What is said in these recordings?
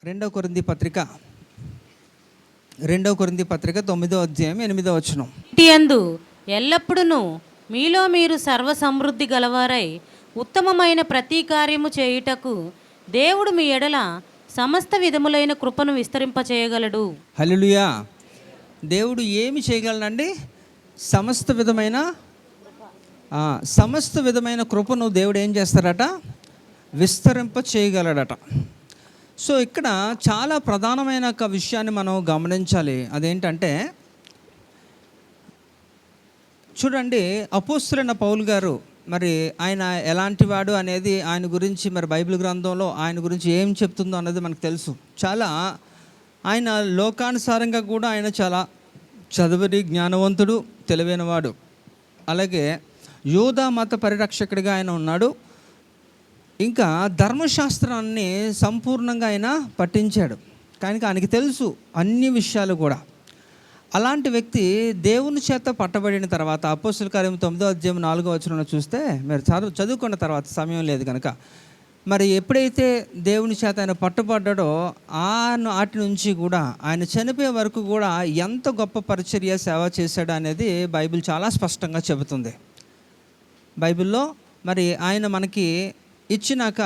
రెండవ కొరింథీ పత్రిక 9వ అధ్యాయం 8వ వచనం. ఇటియందు ఎల్లప్పుడూ మీలో మీరు సర్వ సమృద్ధి గలవారై ఉత్తమమైన ప్రతి కార్యము చేయుటకు దేవుడు మీ ఎడల సమస్త విధములైన కృపను విస్తరింపచేయగలడు. హల్లెలూయా. దేవుడు ఏమి చేయగలనండి? సమస్త విధమైన కృపను దేవుడు ఏం చేస్తారట? విస్తరింప చేయగలడట. సో ఇక్కడ చాలా ప్రధానమైన ఒక విషయాన్ని మనం గమనించాలి. అదేంటంటే, చూడండి, అపోస్తలుడైన పౌలు గారు మరి ఆయన ఎలాంటి వాడు అనేది ఆయన గురించి మరి బైబిల్ గ్రంథంలో ఆయన గురించి ఏం చెప్తుందో అన్నది మనకు తెలుసు. చాలా ఆయన లోకానుసారంగా కూడా ఆయన చాలా చదువుని, జ్ఞానవంతుడు, తెలివైనవాడు. అలాగే యూదా మత పరిరక్షకుడిగా ఆయన ఉన్నాడు. ఇంకా ధర్మశాస్త్రాన్ని సంపూర్ణంగా ఆయన పఠించాడు. కానీ ఆయనకి తెలుసు అన్ని విషయాలు కూడా. అలాంటి వ్యక్తి దేవుని చేత పట్టబడిన తర్వాత అపోస్తలుల కార్యం 9వ అధ్యాయం 4వ వచనంలో చూస్తే, మీరు చదువుకున్న తర్వాత సమయం లేదు కనుక, మరి ఎప్పుడైతే దేవుని చేత ఆయన పట్టుబడ్డాడో నాటి నుంచి కూడా ఆయన చనిపోయే వరకు కూడా ఎంత గొప్ప పరిచర్య సేవ చేశాడు అనేది బైబిల్ చాలా స్పష్టంగా చెబుతుంది. బైబిల్లో మరి ఆయన మనకి ఇచ్చినాక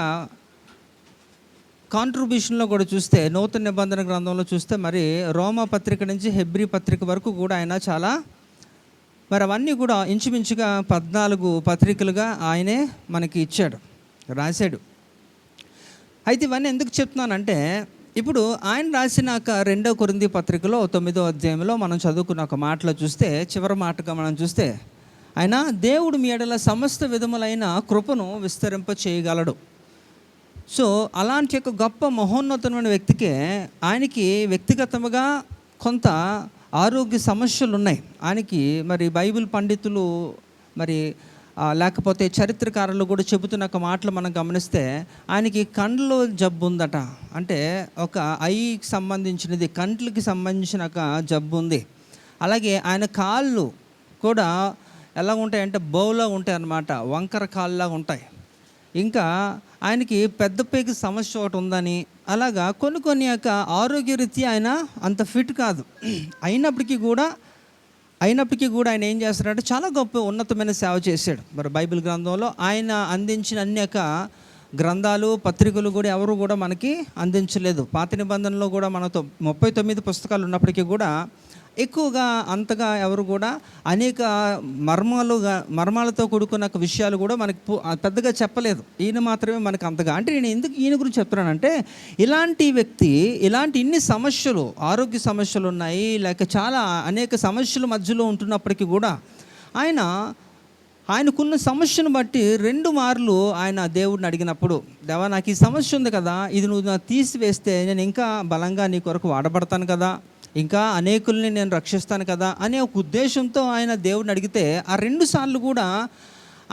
కాంట్రిబ్యూషన్లో కూడా చూస్తే, నూతన నిబంధన గ్రంథంలో చూస్తే, మరి రోమా పత్రిక నుంచి హెబ్రీ పత్రిక వరకు కూడా ఆయన చాలా మరి అవన్నీ కూడా ఇంచుమించుగా 14 పత్రికలుగా ఆయనే మనకి ఇచ్చాడు, రాశాడు. అయితే ఇవన్నీ ఎందుకు చెప్తున్నానంటే, ఇప్పుడు ఆయన రాసినాక 2వ కొరింథీ పత్రికలో 9వ అధ్యాయంలో మనం చదువుకున్న ఒక మాటలో చూస్తే, చివరి మాటగా మనం చూస్తే, ఆయన దేవుడు మీ ఎడల సమస్త విధములైన కృపను విస్తరింప చేయగలడు. సో అలాంటి ఒక గొప్ప మహోన్నతమైన వ్యక్తికే ఆయనకి వ్యక్తిగతంగా కొంత ఆరోగ్య సమస్యలు ఉన్నాయి. ఆయనకి మరి బైబిల్ పండితులు మరి లేకపోతే చరిత్రకారులు కూడా చెబుతున్న ఒక మాటలు మనం గమనిస్తే, ఆయనకి కండ్లో జబ్బు ఉందట. అంటే ఒక ఐకి సంబంధించినది, కంట్లకి సంబంధించిన ఒక జబ్బు ఉంది. అలాగే ఆయన కాళ్ళు కూడా ఎలా ఉంటాయంటే బౌలా ఉంటాయి అన్నమాట, వంకర కాళ్ళలాగా ఉంటాయి. ఇంకా ఆయనకి పెద్ద పేగు సమస్య ఒకటి ఉందని, అలాగా కొన్ని యొక్క ఆరోగ్యరీత్యా ఆయన అంత ఫిట్ కాదు. అయినప్పటికీ కూడా ఆయన ఏం చేస్తాడంటే చాలా గొప్ప ఉన్నతమైన సేవ చేశాడు. మరి బైబిల్ గ్రంథంలో ఆయన అందించిన అన్ని యొక్క గ్రంథాలు, పత్రికలు కూడా ఎవరు కూడా మనకి అందించలేదు. పాత నిబంధనలో కూడా మనతో 39 పుస్తకాలు ఉన్నప్పటికీ కూడా ఎక్కువగా అంతగా ఎవరు కూడా అనేక మర్మాలతో కూడుకున్న విషయాలు కూడా మనకి పెద్దగా చెప్పలేదు. ఈయన మాత్రమే మనకు అంతగా. అంటే నేను ఎందుకు ఈయన గురించి చెప్తున్నానంటే, ఇలాంటి వ్యక్తి ఇన్ని సమస్యలు, ఆరోగ్య సమస్యలు ఉన్నాయి, లేక చాలా అనేక సమస్యల మధ్యలో ఉంటున్నప్పటికీ కూడా ఆయనకున్న సమస్యను బట్టి 2 మార్లు ఆయన దేవుడిని అడిగినప్పుడు, దేవా నాకు ఈ సమస్య ఉంది కదా, ఇది నువ్వు నాకు తీసివేస్తే నేను ఇంకా బలంగా నీ కొరకు వాడబడతాను కదా, ఇంకా అనేకుల్ని నేను రక్షిస్తాను కదా అనే ఒక ఉద్దేశంతో ఆయన దేవుడిని అడిగితే, ఆ 2 సార్లు కూడా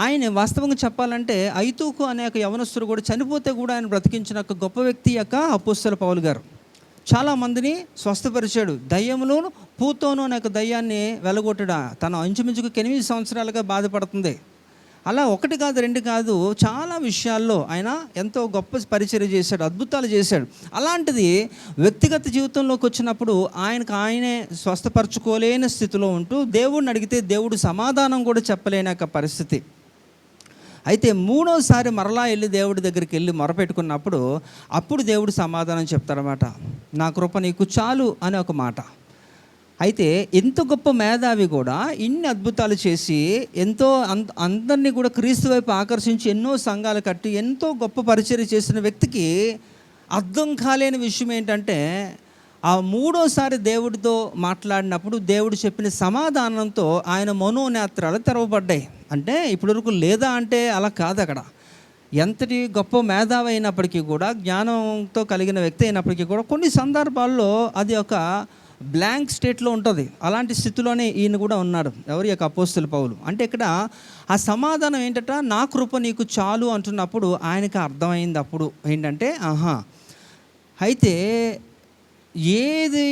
ఆయన వాస్తవంగా చెప్పాలంటే ఐతూకు అనే ఒక యవనస్తుడు కూడా చనిపోతే కూడా ఆయన బ్రతికించిన ఒక గొప్ప వ్యక్తి యొక్క అపోస్తలుడైన పౌలు గారు. చాలామందిని స్వస్థపరిచాడు. దయ్యములోను పూతోను అనే ఒక దయ్యాన్ని వెలగొట్టడా తన ఇంచుమించుకు 8 సంవత్సరాలుగా బాధపడుతుంది. అలా 1 కాదు 2 కాదు, చాలా విషయాల్లో ఆయన ఎంతో గొప్ప పరిచర్య చేశాడు, అద్భుతాలు చేశాడు. అలాంటిది వ్యక్తిగత జీవితంలోకి వచ్చినప్పుడు ఆయనే స్వస్థపరచుకోలేని స్థితిలో ఉంటూ దేవుడిని అడిగితే దేవుడు సమాధానం కూడా చెప్పలేని ఒక పరిస్థితి. అయితే 3వసారి మరలా వెళ్ళి దేవుడి దగ్గరికి వెళ్ళి మొరపెట్టుకున్నప్పుడు అప్పుడు దేవుడు సమాధానం చెప్తారన్నమాట. నా కృప నీకు చాలు అనే ఒక మాట. అయితే ఎంత గొప్ప మేధావి కూడా ఇన్ని అద్భుతాలు చేసి ఎంతో అందరినీ కూడా క్రీస్తు వైపు ఆకర్షించి ఎన్నో సంఘాలు కట్టి ఎంతో గొప్ప పరిచర్య చేసిన వ్యక్తికి అర్థం కాలేని విషయం ఏంటంటే, ఆ 3వసారి దేవుడితో మాట్లాడినప్పుడు దేవుడు చెప్పిన సమాధానంతో ఆయన మనోనేత్రాలు తెరవబడ్డాయి. అంటే ఇప్పటివరకు లేదా అంటే అలా కాదు. అక్కడ ఎంతటి గొప్ప మేధావి అయినప్పటికీ కూడా, జ్ఞానంతో కలిగిన వ్యక్తి అయినప్పటికీ కూడా కొన్ని సందర్భాల్లో అది ఒక బ్లాంక్ స్టేట్లో ఉంటుంది. అలాంటి స్థితిలోనే ఈయన కూడా ఉన్నాడు. ఎవరి యొక్క అపోస్తలుడైన పౌలు. అంటే ఇక్కడ ఆ సమాధానం ఏంటంటే, నా కృప నీకు చాలు అంటున్నప్పుడు ఆయనకి అర్థమైంది. అప్పుడు ఏంటంటే, అయితే ఏది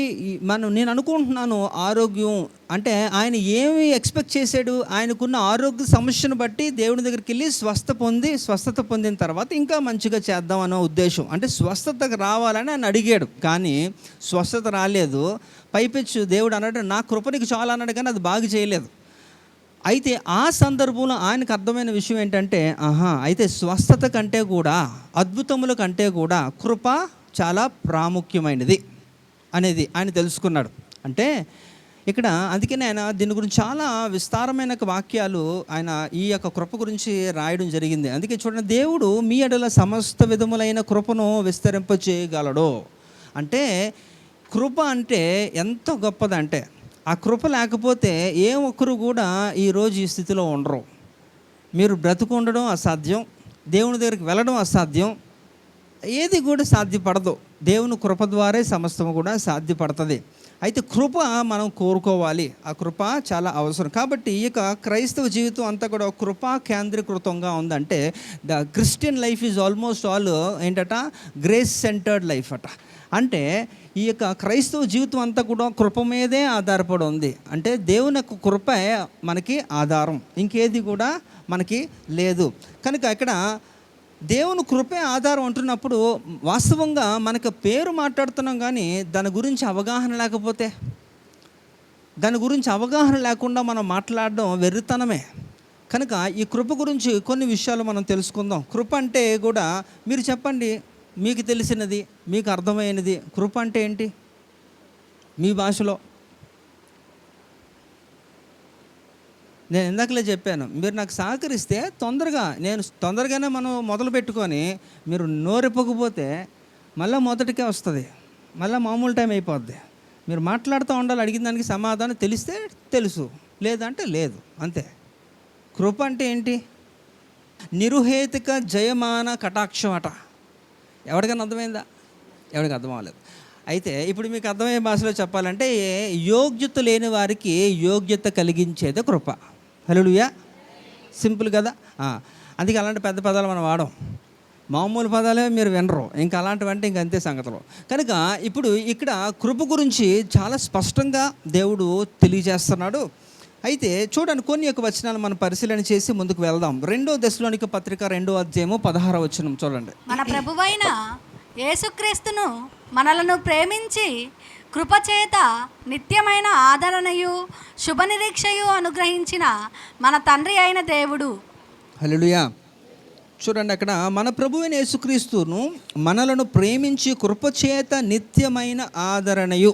నేను అనుకుంటున్నాను ఆరోగ్యం అంటే ఆయన ఏమి ఎక్స్పెక్ట్ చేశాడు, ఆయనకున్న ఆరోగ్య సమస్యను బట్టి దేవుని దగ్గరికి వెళ్ళి స్వస్థత పొందిన తర్వాత ఇంకా మంచిగా చేద్దాం అనే ఉద్దేశం. అంటే స్వస్థతకు రావాలని ఆయన అడిగాడు, కానీ స్వస్థత రాలేదు. పైపెచ్చు దేవుడు అన్నాడు నా కృప నీకు చాలా అన్నాడు, కానీ అది బాగా చేయలేదు. అయితే ఆ సందర్భంలో ఆయనకు అర్థమైన విషయం ఏంటంటే అయితే స్వస్థత కంటే కూడా అద్భుతముల కంటే కూడా కృప చాలా ప్రాముఖ్యమైనది అనేది ఆయన తెలుసుకున్నాడు. అంటే ఇక్కడ అందుకనే ఆయన దీని గురించి చాలా విస్తారమైన వాక్యాలు ఆయన ఈ యొక్క కృప గురించి రాయడం జరిగింది. అందుకే చూడండి, దేవుడు మీ ఎడల సమస్త విధములైన కృపను విస్తరింపచేయగలడు. అంటే కృప అంటే ఎంత గొప్పదంటే ఆ కృప లేకపోతే ఏ ఒక్కరు కూడా ఈరోజు ఈ స్థితిలో ఉండరు. మీరు బ్రతుకు ఉండడం అసాధ్యం, దేవుని దగ్గరికి వెళ్ళడం అసాధ్యం, ఏది కూడా సాధ్యపడదు. దేవుని కృప ద్వారా సమస్తము కూడా సాధ్యపడుతుంది. అయితే కృప మనం కోరుకోవాలి, ఆ కృప చాలా అవసరం. కాబట్టి ఈ యొక్క క్రైస్తవ జీవితం అంతా కూడా కృపా కేంద్రీకృతంగా ఉందంటే the Christian life is almost all ఏంటట గ్రేస్ సెంటర్డ్ లైఫ్ అట. అంటే ఈ యొక్క క్రైస్తవ జీవితం అంతా కూడా కృప మీదే ఆధారపడి ఉంది. అంటే దేవుని యొక్క కృపే మనకి ఆధారం, ఇంకేది కూడా మనకి లేదు. కనుక ఇక్కడ దేవుని కృపే ఆధారం అంటున్నప్పుడు వాస్తవంగా మనకు పేరు మాట్లాడుతున్నాం, కానీ దాని గురించి అవగాహన లేకపోతే, దాని గురించి అవగాహన లేకుండా మనం మాట్లాడడం వెర్రితనమే. కనుక ఈ కృప గురించి కొన్ని విషయాలు మనం తెలుసుకుందాం. కృప అంటే కూడా మీరు చెప్పండి, మీకు తెలిసినది, మీకు అర్థమైనది కృప అంటే ఏంటి మీ భాషలో? నేను ఇందాకలే చెప్పాను, మీరు నాకు సహకరిస్తే తొందరగానే మనం మొదలు పెట్టుకొని మీరు నోరెప్పకపోతే మళ్ళీ మొదటికే వస్తుంది, మళ్ళీ మామూలు టైం అయిపోద్ది. మీరు మాట్లాడుతూ ఉండాలి, అడిగిన దానికి సమాధానం తెలిస్తే తెలుసు, లేదంటే లేదు, అంతే. కృప అంటే ఏంటి? నిరుహేతుక జయమాన కటాక్షం అట. ఎవరికైనా అర్థమైందా? ఎవరికి అర్థం అవ్వలేదు. అయితే ఇప్పుడు మీకు అర్థమయ్యే భాషలో చెప్పాలంటే యోగ్యత లేని వారికి యోగ్యత కలిగించేదే కృప. హల్లెలూయా. సింపుల్ కదా. అందుకే అలాంటి పెద్ద పదాలు మనం వాడం, మామూలు పదాలే మీరు వినరు, ఇంకా అలాంటివంటే ఇంక అంతే సంగతులు. కనుక ఇప్పుడు ఇక్కడ కృప గురించి చాలా స్పష్టంగా దేవుడు తెలియజేస్తున్నాడు. అయితే చూడండి, కొన్ని యొక్క వచనాలు మనం పరిశీలన చేసి ముందుకు వెళ్దాం. 2 దశలోనిక పత్రిక 2వ అధ్యాయము 16వ వచనం చూడండి. మన ప్రభువైన యేసుక్రీస్తును మనలను ప్రేమించి కృపచేత నిత్యమైన ఆదరణయు శుభనిరీక్షయు అనుగ్రహించిన మన తండ్రి అయిన దేవుడు. హల్లెలూయా. చూడండి, అక్కడ మన ప్రభువైన యేసుక్రీస్తును మనలను ప్రేమించి కృపచేత నిత్యమైన ఆదరణయు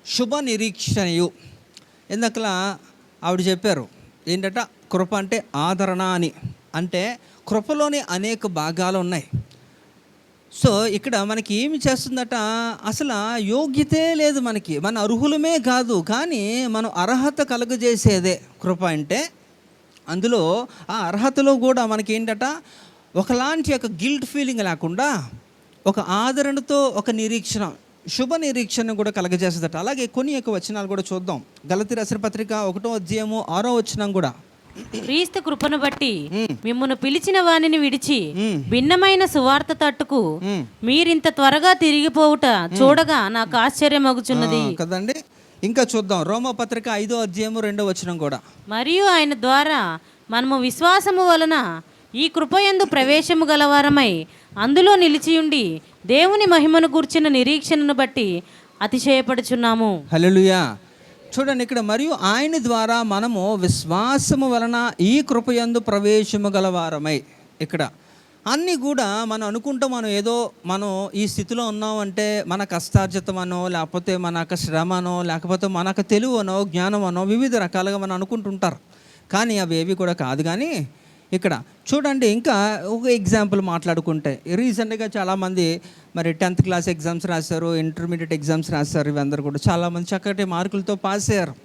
శుభ నిరీక్షణయు. ఎందుకలా ఆవిడ చెప్పారు ఏంటంటే కృప అంటే ఆదరణ అని. అంటే కృపలోని అనేక భాగాలు ఉన్నాయి. సో ఇక్కడ మనకి ఏమి చేస్తుందట, అసలు యోగ్యతే లేదు మనకి, మన అర్హులమే కాదు, కానీ మనం అర్హత కలుగజేసేదే కృప అంటే. అందులో ఆ అర్హతలో కూడా మనకి ఏంటట, ఒకలాంటి యొక్క గిల్ట్ ఫీలింగ్ లేకుండా ఒక ఆదరణతో ఒక నిరీక్షణ, శుభ నిరీక్షణ కూడా కలగజేస్తుందట. అలాగే కొన్ని యొక్క వచనాలు కూడా చూద్దాం. గలతీ రాసిన పత్రిక 1వ అధ్యాయము 6వ వచనం కూడా, క్రీస్తు కృపను బట్టి మిమ్మును పిలిచిన వానిని విడిచి భిన్నమైన సువార్త తట్టుకు మీరింత త్వరగా తిరిగిపోవుట చూడగా నాకు ఆశ్చర్యమగుచున్నది కదండి. ఇంకా చూద్దాం, రోమపత్రిక 5వ అధ్యాయము 2వ వచనం కూడా, మరియు ఆయన ద్వారా మనము విశ్వాసము వలన ఈ కృపయందు ప్రవేశము గలవారమై అందులో నిలిచియుండి దేవుని మహిమను గూర్చిన నిరీక్షణను బట్టి అతిశయపడుచున్నాము. హల్లెలూయా. చూడండి, ఇక్కడ మరియు ఆయన ద్వారా మనము విశ్వాసము వలన ఈ కృపయందు ప్రవేశము గలవారమై. ఇక్కడ అన్నీ కూడా మనం అనుకుంటాం, మనం ఈ స్థితిలో ఉన్నామంటే మన కష్టార్జితమనో, లేకపోతే మన యొక్క శ్రమనో, లేకపోతే మన యొక్క తెలివనో, జ్ఞానమనో, వివిధ రకాలుగా మనం అనుకుంటుంటారు. కానీ అవి ఏవి కూడా కాదు. కానీ ఇక్కడ చూడండి, ఇంకా ఒక ఎగ్జాంపుల్ మాట్లాడుకుంటే, రీసెంట్గా చాలామంది మరి 10th క్లాస్ ఎగ్జామ్స్ రాశారు, ఇంటర్మీడియట్ ఎగ్జామ్స్ రాశారు. ఇవందరూ కూడా చాలామంది చక్కటి మార్కులతో పాస్ అయ్యారు.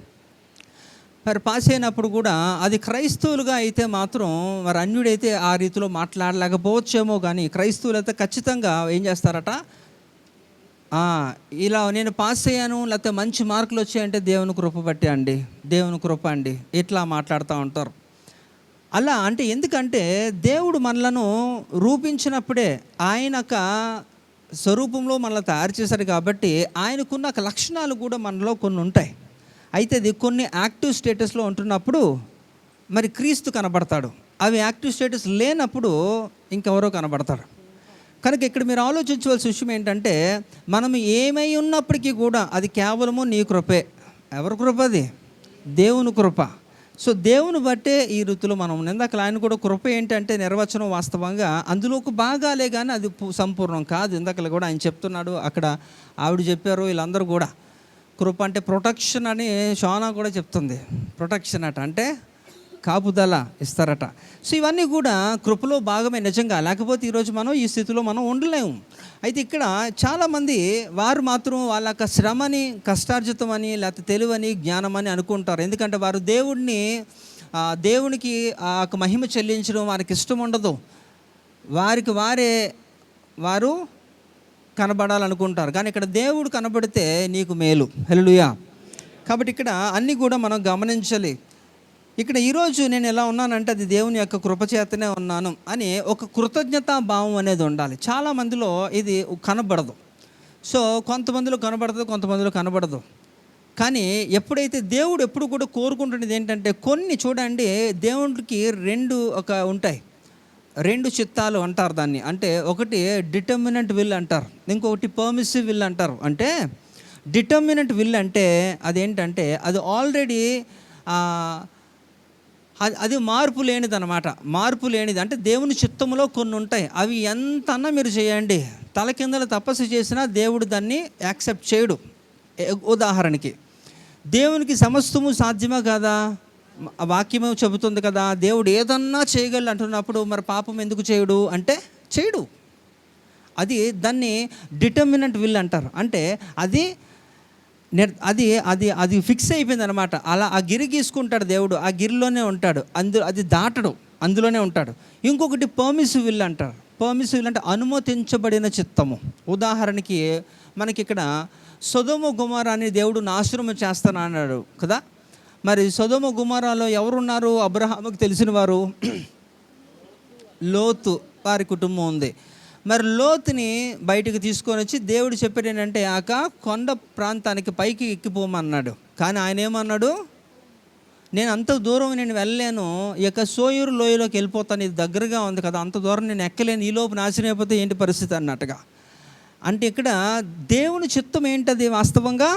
మరి పాస్ అయినప్పుడు కూడా అది క్రైస్తవులుగా అయితే మాత్రం మరి అన్యుడైతే ఆ రీతిలో మాట్లాడలేకపోవచ్చేమో, కానీ క్రైస్తవులు అయితే ఖచ్చితంగా ఏం చేస్తారట, ఇలా నేను పాస్ అయ్యాను లేకపోతే మంచి మార్కులు వచ్చాయంటే దేవుని కృప బట్టి అండి, దేవుని కృప అండి, ఇట్లా మాట్లాడుతూ ఉంటారు. అలా అంటే ఎందుకంటే దేవుడు మనలను రూపించినప్పుడే ఆయనక స్వరూపంలో మనల్ని తయారు చేశారు కాబట్టి ఆయనకున్న లక్షణాలు కూడా మనలో కొన్ని ఉంటాయి. అయితే అది కొన్ని యాక్టివ్ స్టేటస్లో ఉంటున్నప్పుడు మరి క్రీస్తు కనబడతాడు, అవి యాక్టివ్ స్టేటస్ లేనప్పుడు ఇంకెవరో కనబడతారు. కనుక ఇక్కడ మీరు ఆలోచించవలసిన విషయం ఏంటంటే, మనం ఏమై ఉన్నప్పటికీ కూడా అది కేవలము నీ కృపే. ఎవరి కృప? అది దేవుని కృప. సో దేవుని బట్టే ఈ రీతిలో మనం ఇందాక ఆయన కూడా కృప ఏంటంటే నిర్వచనం వాస్తవంగా అందులో ఒక భాగాలే కానీ అది సంపూర్ణం కాదు. ఇందాక కూడా ఆయన చెప్తున్నాడు, అక్కడ ఆవిడ చెప్పారు, వీళ్ళందరూ కూడా కృప అంటే ప్రొటెక్షన్ అని షోనా కూడా చెప్తుంది. ప్రొటెక్షన్ అంటే కాపుదల ఇస్తారట. సో ఇవన్నీ కూడా కృపలో భాగమే నిజంగా, లేకపోతే ఈరోజు మనం ఈ స్థితిలో మనం ఉండలేము. అయితే ఇక్కడ చాలామంది వారు మాత్రం వాళ్ళ యొక్క శ్రమని కష్టార్జితం అని లేకపోతే తెలివని జ్ఞానం అని అనుకుంటారు. ఎందుకంటే వారు దేవునికి ఆ యొక్క మహిమ చెల్లించడం వారికి ఇష్టం ఉండదు. వారు కనబడాలనుకుంటారు. కానీ ఇక్కడ దేవుడు కనబడితే నీకు మేలు. హల్లెలూయా. కాబట్టి ఇక్కడ అన్నీ కూడా మనం గమనించాలి. ఇక్కడ ఈరోజు నేను ఎలా ఉన్నానంటే అది దేవుని యొక్క కృపచేతనే ఉన్నాను అని ఒక కృతజ్ఞతా భావం అనేది ఉండాలి. చాలామందిలో ఇది కనబడదు. సో కొంతమందిలో కనబడదు, కొంతమందిలో కనబడదు. కానీ ఎప్పుడైతే దేవుడు ఎప్పుడు కూడా కోరుకుంటున్నది ఏంటంటే, కొన్ని చూడండి దేవుడికి ఉంటాయి, 2 చిత్తాలు అంటారు దాన్ని. అంటే ఒకటి డిటర్మినెంట్ విల్ అంటారు, ఇంకొకటి పర్మిసివ్ విల్ అంటారు. అంటే డిటర్మినెంట్ విల్ అంటే అదేంటంటే అది ఆల్రెడీ అది మార్పు లేనిది అనమాట. మార్పు లేనిది అంటే దేవుని చిత్తంలో కొన్ని ఉంటాయి, అవి ఎంత అన్నా మీరు చేయండి, తలకిందల తపస్సు చేసినా దేవుడు దాన్ని యాక్సెప్ట్ చేయడు. ఉదాహరణకి దేవునికి సమస్తము సాధ్యమా కాదా? వాక్యమే చెబుతుంది కదా, దేవుడు ఏదన్నా చేయగలడు అంటున్నప్పుడు మరి పాపం ఎందుకు చేయడు అంటే చేయడు. దాన్ని డిటర్మినెంట్ విల్ అంటారు. అంటే అది ఫిక్స్ అయిపోయింది అనమాట. అలా ఆ గిరి గీసుకుంటాడు దేవుడు, ఆ గిరిలోనే ఉంటాడు, అది దాటడు, అందులోనే ఉంటాడు. ఇంకొకటి పర్మిసివ్ విల్ అంటారు. పర్మిసివ్ విల్ అంటే అనుమతించబడిన చిత్తము. ఉదాహరణకి మనకి ఇక్కడ సొదొమ గొమొర్రాని దేవుడు నాశనం చేస్తాను అన్నాడు కదా. మరి సొదొమ గొమొర్రాలో ఎవరున్నారు? అబ్రహాముకు తెలిసిన వారు లోతు, వారి కుటుంబం ఉంది. మరి లోతుని బయటకు తీసుకొని వచ్చి దేవుడు చెప్పాడు ఏంటంటే, కొండ ప్రాంతానికి పైకి ఎక్కిపోమన్నాడు. కానీ ఆయన ఏమన్నాడు, నేను అంత దూరం నేను వెళ్ళలేను, ఇక సోయూరు లోయలోకి వెళ్ళిపోతాను, ఇది దగ్గరగా ఉంది కదా, అంత దూరం నేను ఎక్కలేను, ఈలోపు నాశనం అయిపోతే ఏంటి పరిస్థితి అన్నట్టుగా. అంటే ఇక్కడ దేవుని చిత్తం ఏంటది? వాస్తవంగా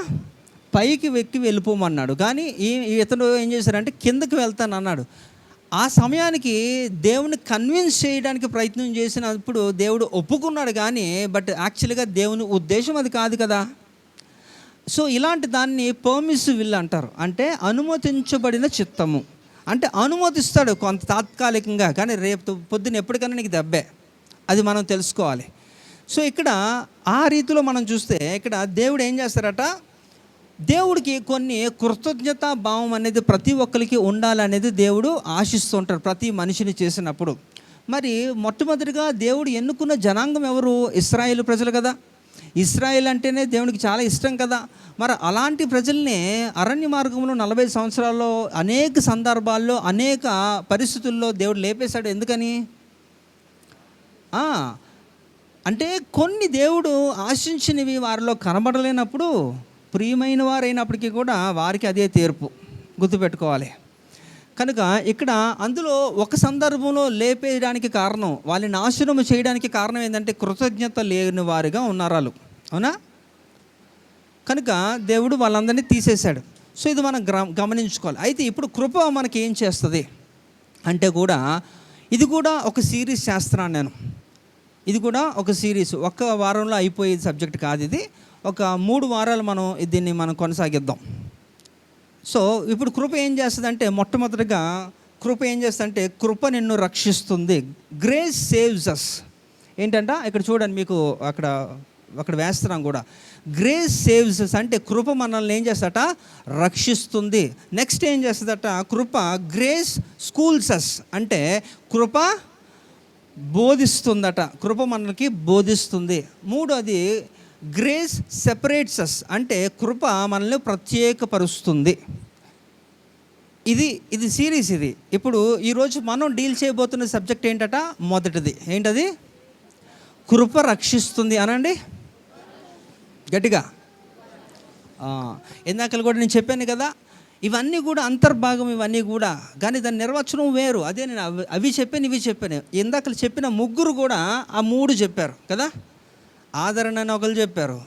పైకి వెళ్ళిపోమన్నాడు. కానీ ఇతను ఏం చేశారంటే కిందకి వెళ్తాను అన్నాడు. ఆ సమయానికి దేవుని కన్విన్స్ చేయడానికి ప్రయత్నం చేసినప్పుడు దేవుడు ఒప్పుకున్నాడు. కానీ బట్ యాక్చువల్గా దేవుని ఉద్దేశం అది కాదు కదా. సో ఇలాంటి దాన్ని పర్మిసివ్ విల్ అంటారు. అంటే అనుమతించబడిన చిత్తము. అంటే అనుమతిస్తాడు కొంత తాత్కాలికంగా, కానీ రేపు పొద్దున్న ఎప్పటికైనా నీకు దెబ్బే, అది మనం తెలుసుకోవాలి. సో ఇక్కడ ఆ రీతిలో మనం చూస్తే ఇక్కడ దేవుడు ఏం చేస్తారట, దేవుడికి కొన్ని కృతజ్ఞతా భావం అనేది ప్రతి ఒక్కరికి ఉండాలనేది దేవుడు ఆశిస్తూ ఉంటారు ప్రతి మనిషిని చేసినప్పుడు. మరి మొట్టమొదటిగా దేవుడు ఎన్నుకున్న జనాంగం ఎవరు? ఇశ్రాయేలు ప్రజలు కదా. ఇశ్రాయేల్ అంటేనే దేవునికి చాలా ఇష్టం కదా. మరి అలాంటి ప్రజల్ని అరణ్య మార్గంలో 40 సంవత్సరాల్లో అనేక సందర్భాల్లో అనేక పరిస్థితుల్లో దేవుడు లేపేశాడు. ఎందుకని అంటే కొన్ని దేవుడు ఆశించినవి వారిలో కనబడలేనప్పుడు ప్రియమైన వారైనప్పటికీ కూడా వారికి అదే తీర్పు, గుర్తుపెట్టుకోవాలి. కనుక ఇక్కడ అందులో ఒక సందర్భంలో లేపేయడానికి కారణం, వాళ్ళని నాశనం చేయడానికి కారణం ఏంటంటే కృతజ్ఞత లేని వారిగా ఉన్నారు వాళ్ళు, అవునా? కనుక దేవుడు వాళ్ళందరినీ తీసేశాడు. సో ఇది మనం గమనించుకోవాలి. అయితే ఇప్పుడు కృప మనకి ఏం చేస్తుంది అంటే కూడా ఇది కూడా ఒక సిరీస్ చేస్తున్నాను నేను. ఇది కూడా ఒక సిరీస్, ఒక్క వారంలో అయిపోయే సబ్జెక్ట్ కాదు ఇది. ఒక 3 వారాలు దీన్ని మనం కొనసాగిద్దాం. సో ఇప్పుడు కృప ఏం చేస్తుందంటే, మొట్టమొదటిగా కృప ఏం చేస్తుందంటే కృప నిన్ను రక్షిస్తుంది. గ్రేస్ సేవ్స్ అస్. ఏంటంట ఇక్కడ చూడండి, మీకు అక్కడ వేస్తున్నాం కూడా. గ్రేస్ సేవ్స్ అస్ అంటే కృప మనల్ని ఏం చేస్తట, రక్షిస్తుంది. నెక్స్ట్ ఏం చేస్తుందట, కృప గ్రేస్ స్కూల్స్ అస్ అంటే కృప బోధిస్తుందట. కృప మనకి బోధిస్తుంది. మూడోది గ్రేస్ సెపరేట్స్ అస్ అంటే కృప మనల్ని ప్రత్యేకపరుస్తుంది. ఇది సిరీస్. ఇది ఇప్పుడు ఈరోజు మనం డీల్ చేయబోతున్న సబ్జెక్ట్ ఏంటట, మొదటిది ఏంటది, కృప రక్షిస్తుంది అనండి గట్టిగా. ఇందాకలు కూడా నేను చెప్పాను కదా, ఇవన్నీ కూడా అంతర్భాగం, ఇవన్నీ కూడా. కానీ దాని నిర్వచనం వేరు. అదే నేను అవి చెప్పాను, ఇవి చెప్పాను. ఇందాకలు చెప్పిన ముగ్గురు కూడా ఆ మూడు చెప్పారు కదా. ఆదరణ అని ఒకరు చెప్పారు.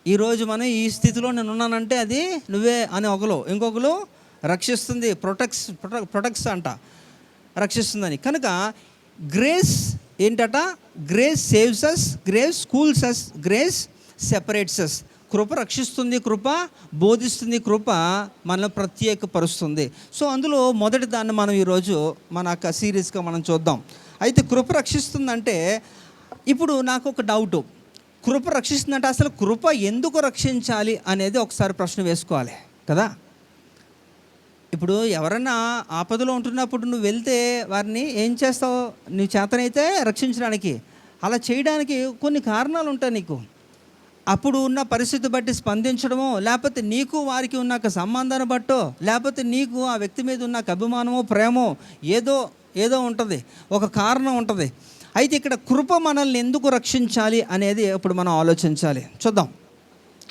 ఈరోజు మనం ఈ స్థితిలో నేను ఉన్నానంటే అది నువ్వే అని ఒకరు, ఇంకొకరు రక్షిస్తుంది, ప్రొటెక్ట్స్ అంట, రక్షిస్తుందని. కనుక గ్రేస్ ఏంటట? గ్రేస్ సేవ్స్ అస్, గ్రేస్ స్కూల్స్ అస్, గ్రేస్ సెపరేట్స్ అస్. కృప రక్షిస్తుంది, కృప బోధిస్తుంది, కృప మనల్ని ప్రత్యేకపరుస్తుంది. సో అందులో మొదటి దాన్ని మనం ఈరోజు మన యొక్క సిరీస్గా మనం చూద్దాం. అయితే కృప రక్షిస్తుందంటే, ఇప్పుడు నాకు ఒక డౌటు, కృప రక్షిస్తుందంటే అసలు కృప ఎందుకు రక్షించాలి అనేది ఒకసారి ప్రశ్న వేసుకోవాలి కదా. ఇప్పుడు ఎవరైనా ఆపదలో ఉంటున్నప్పుడు నువ్వు వెళ్తే వారిని ఏం చేస్తావు? నీ చేతనైతే రక్షించడానికి. అలా చేయడానికి కొన్ని కారణాలు ఉంటాయి నీకు. అప్పుడు ఉన్న పరిస్థితి బట్టి స్పందించడమో, లేకపోతే నీకు వారికి ఉన్న సంబంధాన్ని బట్టో, లేకపోతే నీకు ఆ వ్యక్తి మీద ఉన్న అభిమానమో, ప్రేమో, ఏదో ఉంటుంది, ఒక కారణం ఉంటుంది. అయితే ఇక్కడ కృప మనల్ని ఎందుకు రక్షించాలి అనేది ఇప్పుడు మనం ఆలోచించాలి. చూద్దాం.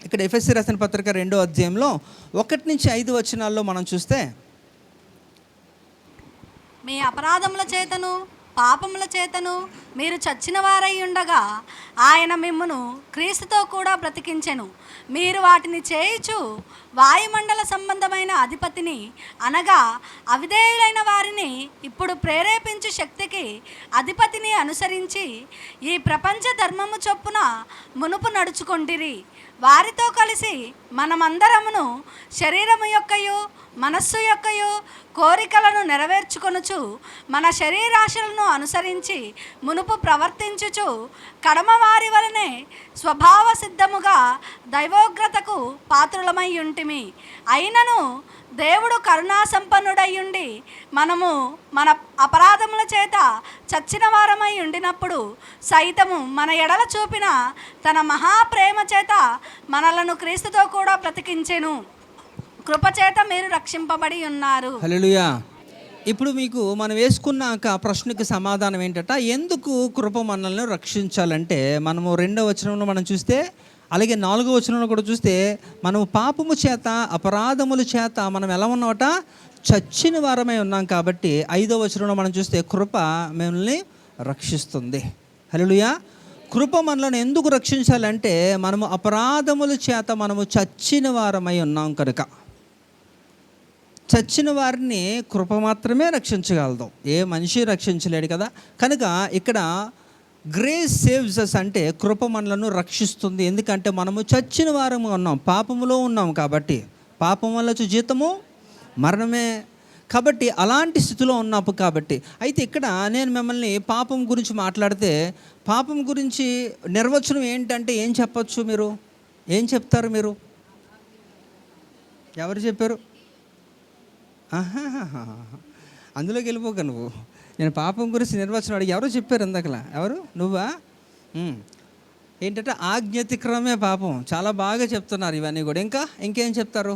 ఇక్కడ ఎఫెసీ రాసిన పత్రిక 2వ అధ్యాయంలో 1-5 వచనాల్లో మనం చూస్తే, మీ అపరాధముల చేతను పాపముల చేతను మీరు చచ్చిన వారై ఉండగా ఆయన మిమ్మును క్రీస్తుతో కూడా బ్రతికించెను. మీరు వాటిని చేయుచు వాయుమండల సంబంధమైన అధిపతిని అనగా అవిధేయులైన వారిని ఇప్పుడు ప్రేరేపించు శక్తికి అధిపతిని అనుసరించి ఈ ప్రపంచ ధర్మము చొప్పున మునుపు నడుచుకొంటిరి. వారితో కలిసి మనమందరమును శరీరము యొక్కయు మనస్సు యొక్కయు కోరికలను నెరవేర్చుకొనుచు మన శరీరాశలను అనుసరించి మునుపు ప్రవర్తించుచు కడమవారి వలనే స్వభావ సిద్ధముగా దైవోగ్రతకు పాత్రులమై ఉంటిమి. అయినను దేవుడు కరుణా సంపన్నుడయ్యుండి మనము మన అపరాధముల చేత చచ్చిన వారమై ఉండినప్పుడు సైతము మన ఎడల చూపిన తన మహాప్రేమ చేత మనలను క్రీస్తుతో కూడా బ్రతికించెను. కృపచేత మీరు రక్షింపబడి ఉన్నారు. హల్లెలూయా. ఇప్పుడు మీకు మనం వేసుకున్నాక ప్రశ్నకి సమాధానం ఏంటంటే, ఎందుకు కృప మనల్ని రక్షించాలంటే, మనము 2వ వచనంలో మనం చూస్తే, అలాగే 4వ వచనంలో కూడా చూస్తే, మనము పాపము చేత అపరాధముల చేత మనం ఎలా ఉన్నామట? చచ్చిన వారమై ఉన్నాం. కాబట్టి 5వ వచనంలో మనం చూస్తే కృప మనల్ని రక్షిస్తుంది. హల్లెలూయా. కృప మనల్ని ఎందుకు రక్షించాలంటే, మనము అపరాధముల చేత మనము చచ్చిన వారమై ఉన్నాం కనుక. చచ్చిన వారిని కృప మాత్రమే రక్షించగలదు, ఏ మనిషి రక్షించలేడు కదా. కనుక ఇక్కడ గ్రేస్ సేవ్స్ అస్ అంటే కృప మనలను రక్షిస్తుంది. ఎందుకంటే మనము చచ్చిన వారము ఉన్నాం, పాపములో ఉన్నాం. కాబట్టి పాపం వల్ల జీతము మరణమే. కాబట్టి అలాంటి స్థితిలో ఉన్నప్పుడు కాబట్టి. అయితే ఇక్కడ నేను మిమ్మల్ని పాపం గురించి మాట్లాడితే, పాపం గురించి నిర్వచనం ఏంటంటే ఏం చెప్పచ్చు? మీరు ఏం చెప్తారు? మీరు ఎవరు చెప్పారు? అందులోకి వెళ్ళిపోక నువ్వు. నేను పాపం గురించి నిర్వచనం అడిగి ఎవరో చెప్పారు ఇందాకలా. ఎవరు? నువ్వా? ఏంటంటే ఆజ్ఞాతిక్రమే పాపం. చాలా బాగా చెప్తున్నారు ఇవన్నీ కూడా. ఇంకేం చెప్తారు?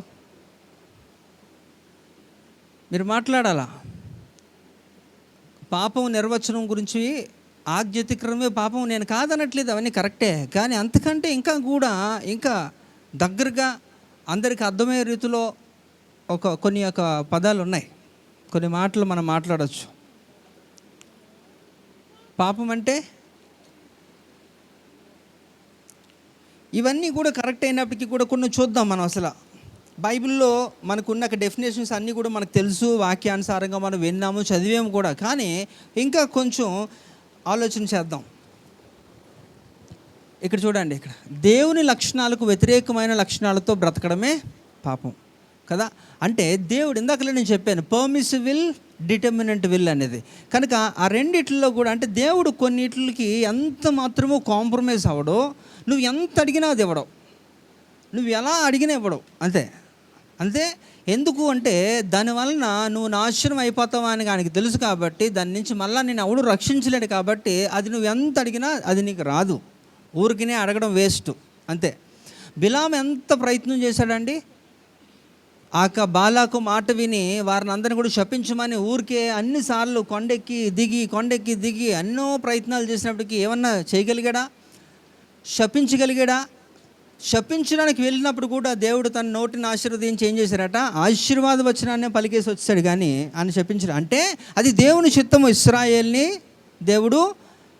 మీరు మాట్లాడాలా? పాపం నిర్వచనం గురించి ఆజ్ఞాతిక్రమే పాపం. నేను కాదనట్లేదు, అవన్నీ కరెక్టే. కానీ అంతకంటే ఇంకా దగ్గరగా అందరికీ అర్థమయ్యే రీతిలో కొన్ని పదాలు ఉన్నాయి, కొన్ని మాటలు మనం మాట్లాడచ్చు. పాపం అంటే ఇవన్నీ కూడా కరెక్ట్ అయినప్పటికీ కూడా కొన్ని చూద్దాం మనం. అసలు బైబిల్లో మనకున్న డెఫినేషన్స్ అన్నీ కూడా మనకు తెలుసు, వాక్యానుసారంగా మనం విన్నాము, చదివాము కూడా. కానీ ఇంకా కొంచెం ఆలోచన చేద్దాం. ఇక్కడ చూడండి, ఇక్కడ దేవుని లక్షణాలకు వ్యతిరేకమైన లక్షణాలతో బ్రతకడమే పాపం కదా. అంటే దేవుడు, ఇందాకలే నేను చెప్పాను, పర్మిసిబుల్, డిటర్మినెంట్ విల్ అనేది. కనుక ఆ రెండిట్లో కూడా అంటే దేవుడు కొన్నిటికి ఎంత మాత్రమో కాంప్రమైజ్ అవ్వడో, నువ్వు ఎంత అడిగినా అది ఇవ్వడం, నువ్వు ఎలా అడిగినా ఇవ్వడం. అంతే. ఎందుకు అంటే దానివలన నువ్వు నాశనం అయిపోతావు అని ఆయనకి తెలుసు. కాబట్టి దాని నుంచి మళ్ళీ నేను ఎవడు రక్షించలేడు. కాబట్టి అది నువ్వు ఎంత అడిగినా అది నీకు రాదు. ఊరికినే అడగడం వేస్ట్. అంతే. బిలాము ఎంత ప్రయత్నం చేశాడండి? బాలాకు మాట విని వారిని అందరిని కూడా శపించమని ఊరికే అన్నిసార్లు కొండెక్కి దిగి ఎన్నో ప్రయత్నాలు చేసినప్పటికీ ఏమన్నా చేయగలిగాడా? శపించగలిగాడా? శపించడానికి వెళ్ళినప్పుడు కూడా దేవుడు తన నోటిని ఆశీర్వదించి ఏం చేశారట? ఆశీర్వాద వచనాన్ని పలికేసి వచ్చాడు, కానీ ఆయన శపించడు. అంటే అది దేవుని చిత్తము. ఇశ్రాయేల్ని దేవుడు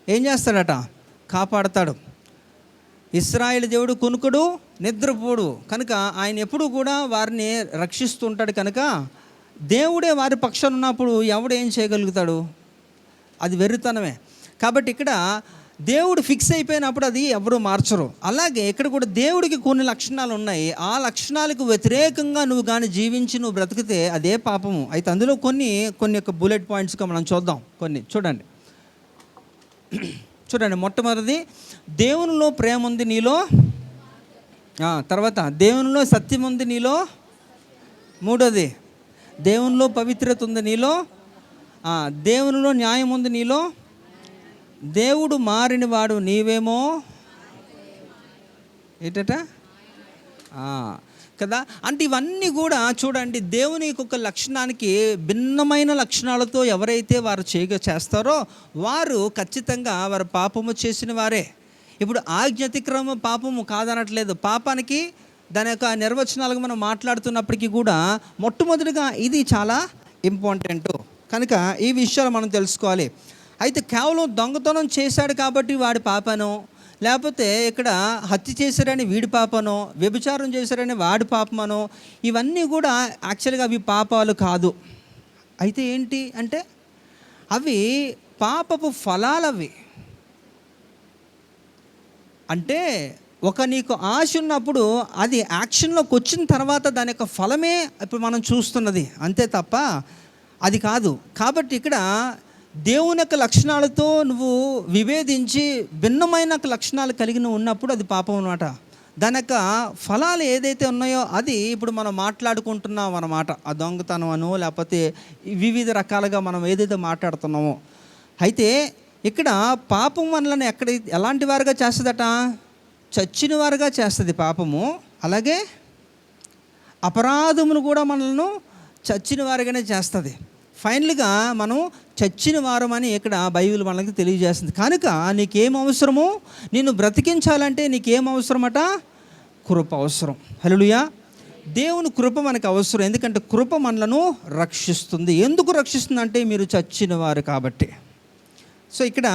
ఏం చేస్తాడట? కాపాడతాడు. ఇశ్రాయేలు దేవుడు కునుకుడు, నిద్రపోడు కనుక ఆయన ఎప్పుడు కూడా వారిని రక్షిస్తూ ఉంటాడు. కనుక దేవుడే వారి పక్షాన ఉన్నప్పుడు ఎవడు ఏం చేయగలుగుతాడు? అది వెర్రితనమే. కాబట్టి ఇక్కడ దేవుడు ఫిక్స్ అయిపోయినప్పుడు అది ఎవరు మార్చరు. అలాగే ఇక్కడ కూడా దేవుడికి కొన్ని లక్షణాలు ఉన్నాయి. ఆ లక్షణాలకు వ్యతిరేకంగా నువ్వు కానీ జీవించి నువ్వు బ్రతికితే అదే పాపము. అయితే అందులో కొన్ని యొక్క బుల్లెట్ పాయింట్స్గా మనం చూద్దాం. కొన్ని చూడండి. మొట్టమొదటిది, దేవునిలో ప్రేమ ఉంది నీలో. తర్వాత దేవునిలో సత్యం ఉంది నీలో. మూడోది, దేవునిలో పవిత్రత ఉంది నీలో. దేవునిలో న్యాయం ఉంది నీలో. దేవుడు మారిన వాడు నీవేమో ఏంటట కదా. అంటే ఇవన్నీ కూడా చూడండి, దేవుని యొక్క లక్షణానికి భిన్నమైన లక్షణాలతో ఎవరైతే వారు చేస్తారో వారు ఖచ్చితంగా వారు పాపము చేసిన వారే. ఇప్పుడు ఆజ్ఞాతిక్రమ పాపము కాదనట్లేదు. పాపానికి దాని యొక్క నిర్వచనాలకు మనం మాట్లాడుతున్నప్పటికీ కూడా మొట్టమొదటిగా ఇది చాలా ఇంపార్టెంట్. కనుక ఈ విషయాలు మనం తెలుసుకోవాలి. అయితే కేవలం దొంగతనం చేశాడు కాబట్టి వాడి పాపను, లేకపోతే ఇక్కడ హత్య చేశారని వీడి పాపనో, వ్యభిచారం చేశారని వాడి పాపమనో, ఇవన్నీ కూడా యాక్చువల్గా అవి పాపాలు కాదు. అయితే ఏంటి అంటే అవి పాపపు ఫలాలు. అవి అంటే నీకు ఆశ ఉన్నప్పుడు అది యాక్షన్లోకి వచ్చిన తర్వాత దాని యొక్క ఫలమే ఇప్పుడు మనం చూస్తున్నది, అంతే తప్ప అది కాదు. కాబట్టి ఇక్కడ దేవుని యొక్క లక్షణాలతో నువ్వు విభేదించి భిన్నమైన లక్షణాలు కలిగి ఉన్నప్పుడు అది పాపం అన్నమాట. దాని యొక్క ఫలాలు ఏదైతే ఉన్నాయో అది ఇప్పుడు మనం మాట్లాడుకుంటున్నాం అన్నమాట. ఆ దొంగతనం అను, లేకపోతే వివిధ రకాలుగా మనం ఏదైతే మాట్లాడుతున్నామో. అయితే ఇక్కడ పాపం మనల్ని ఎలాంటి వారుగా చేస్తుందట? చచ్చిన వారుగా చేస్తుంది పాపము. అలాగే అపరాధములు కూడా మనల్ని చచ్చిన వారుగానే చేస్తుంది. ఫైనల్గా మనం చచ్చిన వారమని ఇక్కడ బైబిల్ మనకి తెలియజేస్తుంది. కనుక నీకేం అవసరమో, నిన్ను బ్రతికించాలంటే నీకేం అవసరమట? కృప అవసరం. హల్లెలూయా. దేవుని కృప మనకు అవసరం. ఎందుకంటే కృప మనలను రక్షిస్తుంది. ఎందుకు రక్షిస్తుంది అంటే మీరు చచ్చిన వారు కాబట్టి. సో ఇక్కడ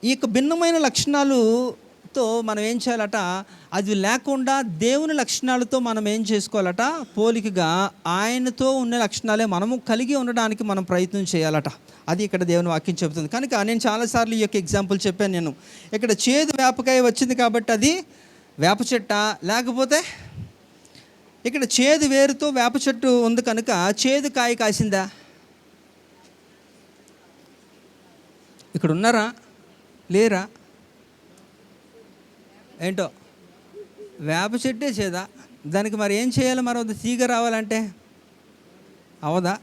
ఈ యొక్క భిన్నమైన లక్షణాలతో మనం ఏం చేయాలట? అది లేకుండా దేవుని లక్షణాలతో మనం ఏం చేసుకోవాలట? పోలికగా ఆయనతో ఉన్న లక్షణాలే మనము కలిగి ఉండడానికి మనం ప్రయత్నం చేయాలట. అది ఇక్కడ దేవుని వాక్యం చెబుతుంది. కనుక నేను చాలాసార్లు ఈ యొక్క ఎగ్జాంపుల్ చెప్పాను. నేను ఇక్కడ చేదు వేపకాయ వచ్చింది కాబట్టి అది వేప చెట్ట, లేకపోతే ఇక్కడ చేదు వేరుతో వేప చెట్టు ఉంది కనుక చేదు కాయ కాసిందా? ఇక్కడ ఉన్నారా లేరా? ఏంటో వేప చెట్టే చేదా? దానికి మరి ఏం చేయాలి? మరి అది తీగ రావాలంటే అవదా?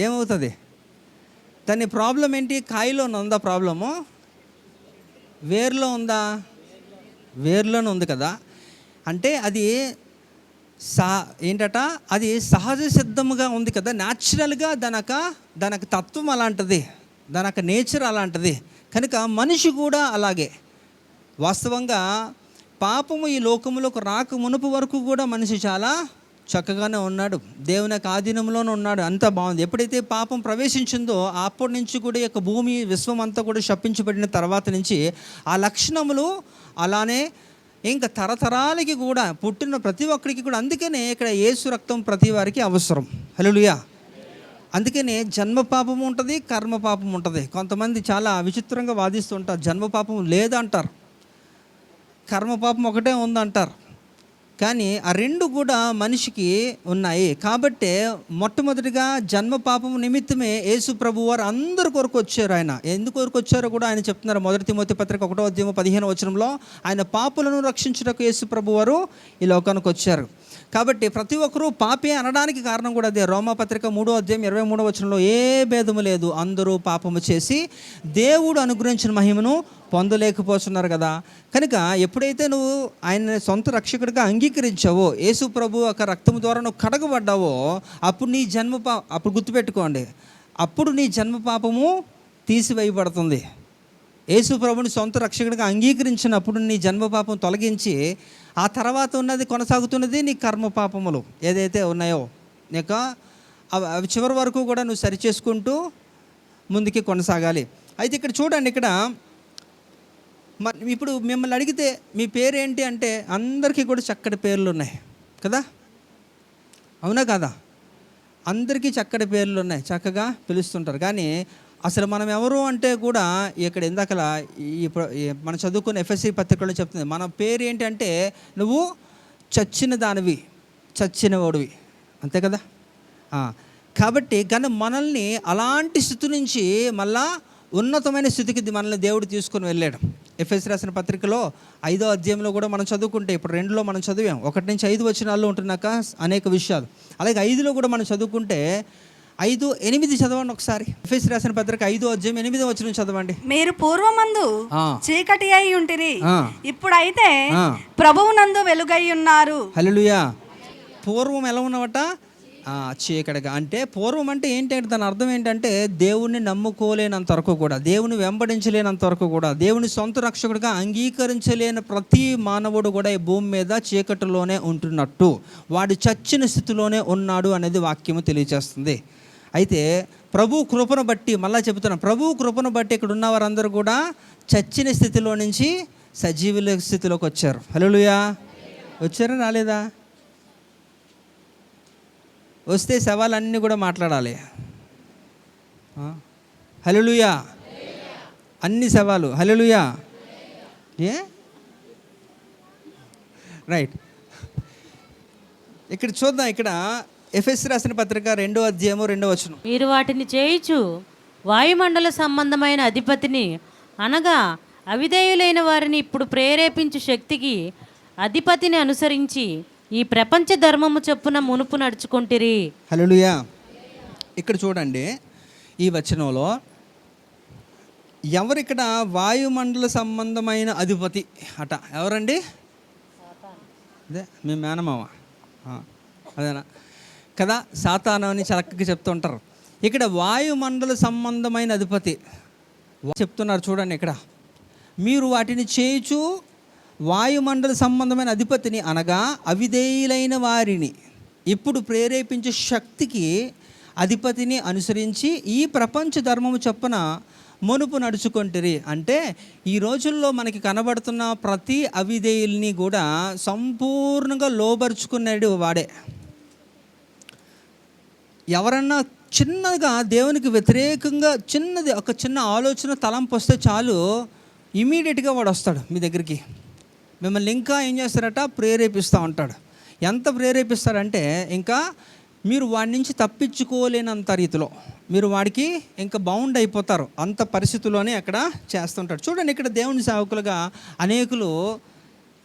ఏమవుతుంది? దాని ప్రాబ్లం ఏంటి? కాయలో ఉందా ప్రాబ్లము? వేర్లో ఉందా? వేర్లోనే ఉంది కదా. అంటే అది ఏంటట? అది సహజ సిద్ధముగా ఉంది కదా, న్యాచురల్గా దానికి తత్వం అలాంటిది, దానికి నేచర్ అలాంటిది. కనుక మనిషి కూడా అలాగే. వాస్తవంగా పాపము ఈ లోకములోకి రాక మునుపు వరకు కూడా మనిషి చాలా చక్కగానే ఉన్నాడు, దేవుని యొక్క ఆధీనంలోనే ఉన్నాడు, అంతా బాగుంది. ఎప్పుడైతే పాపం ప్రవేశించిందో అప్పటి నుంచి కూడా ఈ యొక్క భూమి విశ్వం అంతా కూడా శపించబడిన తర్వాత నుంచి ఆ లక్షణములు అలానే ఇంకా తరతరాలకి కూడా పుట్టిన ప్రతి ఒక్కరికి కూడా. అందుకనే ఇక్కడ యేసు రక్తం ప్రతి వారికి అవసరం. హల్లెలూయా. అందుకనే జన్మ పాపం ఉంటుంది, కర్మ పాపం ఉంటుంది. కొంతమంది చాలా విచిత్రంగా వాదిస్తుంటారు. జన్మ పాపం లేదంటారు, కర్మ పాపం ఒకటే ఉందంటారు. కానీ ఆ రెండు కూడా మనిషికి ఉన్నాయి. కాబట్టే మొట్టమొదటిగా జన్మ పాపం నిమిత్తమే యేసు ప్రభు వారు అందరి కొరకు వచ్చారు. ఆయన ఎందుకు కొరకు వచ్చారో కూడా ఆయన చెప్తున్నారు. 1 తిమోతి పత్రిక 1:15 ఆయన పాపులను రక్షించుటకు యేసు ప్రభు వారు ఈ లోకానికి వచ్చారు. కాబట్టి ప్రతి ఒక్కరూ పాపే అనడానికి కారణం కూడా అదే. రోమాపత్రిక 3:23 ఏ భేదము లేదు, అందరూ పాపము చేసి దేవుడు అనుగ్రహించిన మహిమను పొందలేకపోతున్నారు కదా. కనుక ఎప్పుడైతే నువ్వు ఆయన సొంత రక్షకుడిగా అంగీకరించావో, యేసు ప్రభు ఒక రక్తం ద్వారా నువ్వు కడగబడ్డావో, అప్పుడు నీ అప్పుడు గుర్తుపెట్టుకోండి, అప్పుడు నీ జన్మ పాపము తీసివేయబడుతుంది. యేసు ప్రభుని సొంత రక్షకుడిగా అంగీకరించినప్పుడు నీ జన్మ పాపం తొలగించి, ఆ తర్వాత ఉన్నది కొనసాగుతున్నది నీ కర్మ పాపములు ఏదైతే ఉన్నాయో నీకు అవి చివరి వరకు కూడా నువ్వు సరిచేసుకుంటూ ముందుకి కొనసాగాలి. అయితే ఇక్కడ చూడండి, ఇక్కడ ఇప్పుడు మిమ్మల్ని అడిగితే మీ పేరు ఏంటి అంటే అందరికీ కూడా చక్కటి పేర్లు ఉన్నాయి కదా, అవునా కదా? అందరికీ చక్కటి పేర్లు ఉన్నాయి, చక్కగా పిలుస్తుంటారు. కానీ అసలు మనం ఎవరు అంటే కూడా ఇక్కడ ఇందాకలా మనం చదువుకున్న ఎఫ్ఎస్సి పత్రికలో చెప్తుంది, మన పేరు ఏంటి అంటే నువ్వు చచ్చిన దానివి, చచ్చిన వాడివి, అంతే కదా. కాబట్టి కానీ మనల్ని అలాంటి స్థితి నుంచి మళ్ళా ఉన్నతమైన స్థితికి మనల్ని దేవుడు తీసుకొని వెళ్ళాడు. ఎఫ్ఎస్సి రాసిన పత్రికలో 5వ అధ్యాయంలో కూడా మనం చదువుకుంటే, ఇప్పుడు 2లో మనం చదివాం, 1 నుంచి 5 వచనాల్లో ఉంటున్నాక అనేక విషయాలు. అలాగే 5లో కూడా మనం చదువుకుంటే 5:8 చదవండి ఒకసారి. ఎఫెసీ రాసిన పత్రిక 5వ అధ్యాయం 8వ వచనం చదవండి. మీరు పూర్వమందు చీకటి అయి ఉంటిరి, ఇప్పుడైతే ప్రభువునందు వెలుగై ఉన్నారు. హల్లెలూయా. పూర్వం ఎలా ఉన్నవట? చీకటిగా. అంటే పూర్వం అంటే ఏంటంటే దాని అర్థం ఏంటంటే దేవుణ్ణి నమ్ముకోలేనంత వరకు కూడా, దేవుని వెంబడించలేనంత వరకు కూడా, దేవుని సొంత రక్షకుడిగా అంగీకరించలేని ప్రతి మానవుడు కూడా ఈ భూమి మీద చీకటిలోనే ఉంటున్నట్టు, వాడు చచ్చిన స్థితిలోనే ఉన్నాడు అనేది వాక్యము తెలియజేస్తుంది. అయితే ప్రభు కృపను బట్టి, మళ్ళీ చెబుతున్నాను, ప్రభు కృపను బట్టి ఇక్కడ ఉన్న వారందరూ కూడా చచ్చిన స్థితిలో నుంచి సజీవుల స్థితిలోకి వచ్చారు. హల్లెలూయా. వచ్చారా రాలేదా? వస్తే సవాలన్నీ కూడా మాట్లాడాలి. హల్లెలూయా. అన్ని సవాలు. హల్లెలూయా. రైట్. ఇక్కడ చూద్దాం, ఇక్కడ ఎఫెసీ రాసిన పత్రిక 2వ అధ్యాయము 2వ వచనం. మీరు వాటిని చేయుచు వాయుమండల సంబంధమైన అధిపతిని, అనగా అవిధేయులైన వారిని ఇప్పుడు ప్రేరేపించు శక్తికి అధిపతిని అనుసరించి ఈ ప్రపంచ ధర్మము చొప్పున మునుపు నడుచుకుంటిరి. హల్లెలూయా. ఇక్కడ చూడండి, ఈ వచనంలో ఎవరిక్కడ వాయుమండల సంబంధమైన అధిపతి అట? ఎవరండి? అదే మీ మేనమామ, అదేనా కదా, సాతాను అని చక్కగా చెప్తుంటారు. ఇక్కడ వాయుమండల సంబంధమైన అధిపతి చెప్తున్నారు. చూడండి, ఇక్కడ మీరు వాటిని చేయుచు వాయుమండల సంబంధమైన అధిపతిని, అనగా అవిధేయులైన వారిని ఇప్పుడు ప్రేరేపించే శక్తికి అధిపతిని అనుసరించి ఈ ప్రపంచ ధర్మము చొప్పున మునుపు నడుచుకుంటారు. అంటే ఈ రోజుల్లో మనకి కనబడుతున్న ప్రతి అవిధేయుల్ని కూడా సంపూర్ణంగా లోబరుచుకున్నాడు వాడే. ఎవరన్నా చిన్నగా దేవునికి వ్యతిరేకంగా చిన్నది ఒక చిన్న ఆలోచన తలంపు వస్తే చాలు, ఇమీడియట్గా వాడు వస్తాడు మీ దగ్గరికి. మిమ్మల్ని ఇంకా ఏం చేస్తారట? ప్రేరేపిస్తూ ఉంటాడు. ఎంత ప్రేరేపిస్తాడంటే ఇంకా మీరు వాడి నుంచి తప్పించుకోలేనంత రీతిలో మీరు వాడికి ఇంకా బౌండ్ అయిపోతారు. అంత పరిస్థితుల్లోనే అక్కడ చేస్తుంటాడు. చూడండి, ఇక్కడ దేవుని సేవకులుగా అనేకులు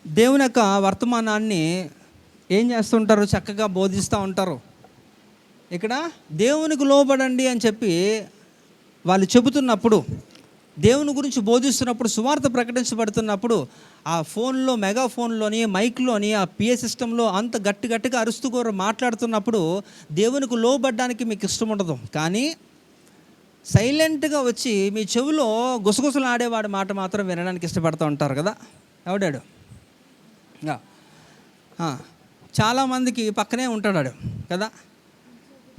దేవుని యొక్క వర్తమానాన్ని ఏం చేస్తుంటారు? చక్కగా బోధిస్తూ ఉంటారు. ఇక్కడ దేవునికి లోబడండి అని చెప్పి వాళ్ళు చెబుతున్నప్పుడు, దేవుని గురించి బోధిస్తున్నప్పుడు, సువార్త ప్రకటించబడుతున్నప్పుడు ఆ ఫోన్లో, మెగాఫోన్లోని, మైక్లోని, ఆ పిఏ సిస్టంలో అంత గట్టిగా అరుస్తూ కూడా మాట్లాడుతున్నప్పుడు దేవునికి లోబడ్డానికి మీకు ఇష్టం ఉండదు. కానీ సైలెంట్గా వచ్చి మీ చెవిలో గుసగుసలు ఆడేవాడి మాట మాత్రం వినడానికి ఇష్టపడుతూ ఉంటారు కదా. ఎవడాడు? చాలామందికి పక్కనే ఉంటాడు కదా,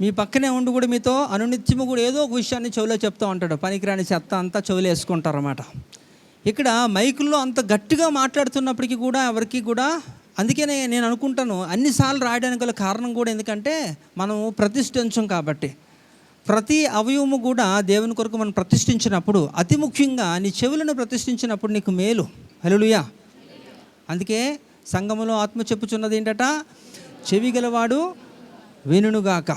మీ పక్కనే ఉండి కూడా మీతో అనునిత్యము కూడా ఏదో ఒక విషయాన్ని చెవిలో చెప్తూ ఉంటాడు. పనికిరాని చెత్త అంతా చెవిలో వేసుకుంటారు అన్నమాట. ఇక్కడ మైకుల్లో అంత గట్టిగా మాట్లాడుతున్నప్పటికీ కూడా ఎవరికి కూడా, అందుకనే నేను అనుకుంటాను అన్నిసార్లు రాయడానికి గల కారణం కూడా ఎందుకంటే మనం ప్రతిష్ఠించం కాబట్టి. ప్రతి అవయవము కూడా దేవుని కొరకు మనం ప్రతిష్ఠించినప్పుడు, అతి ముఖ్యంగా నీ చెవులను ప్రతిష్ఠించినప్పుడు నీకు మేలు. హల్లెలూయా. అందుకే సంఘములో ఆత్మ చెప్పుచున్నది ఏంటట? చెవి గలవాడు వినుగాక.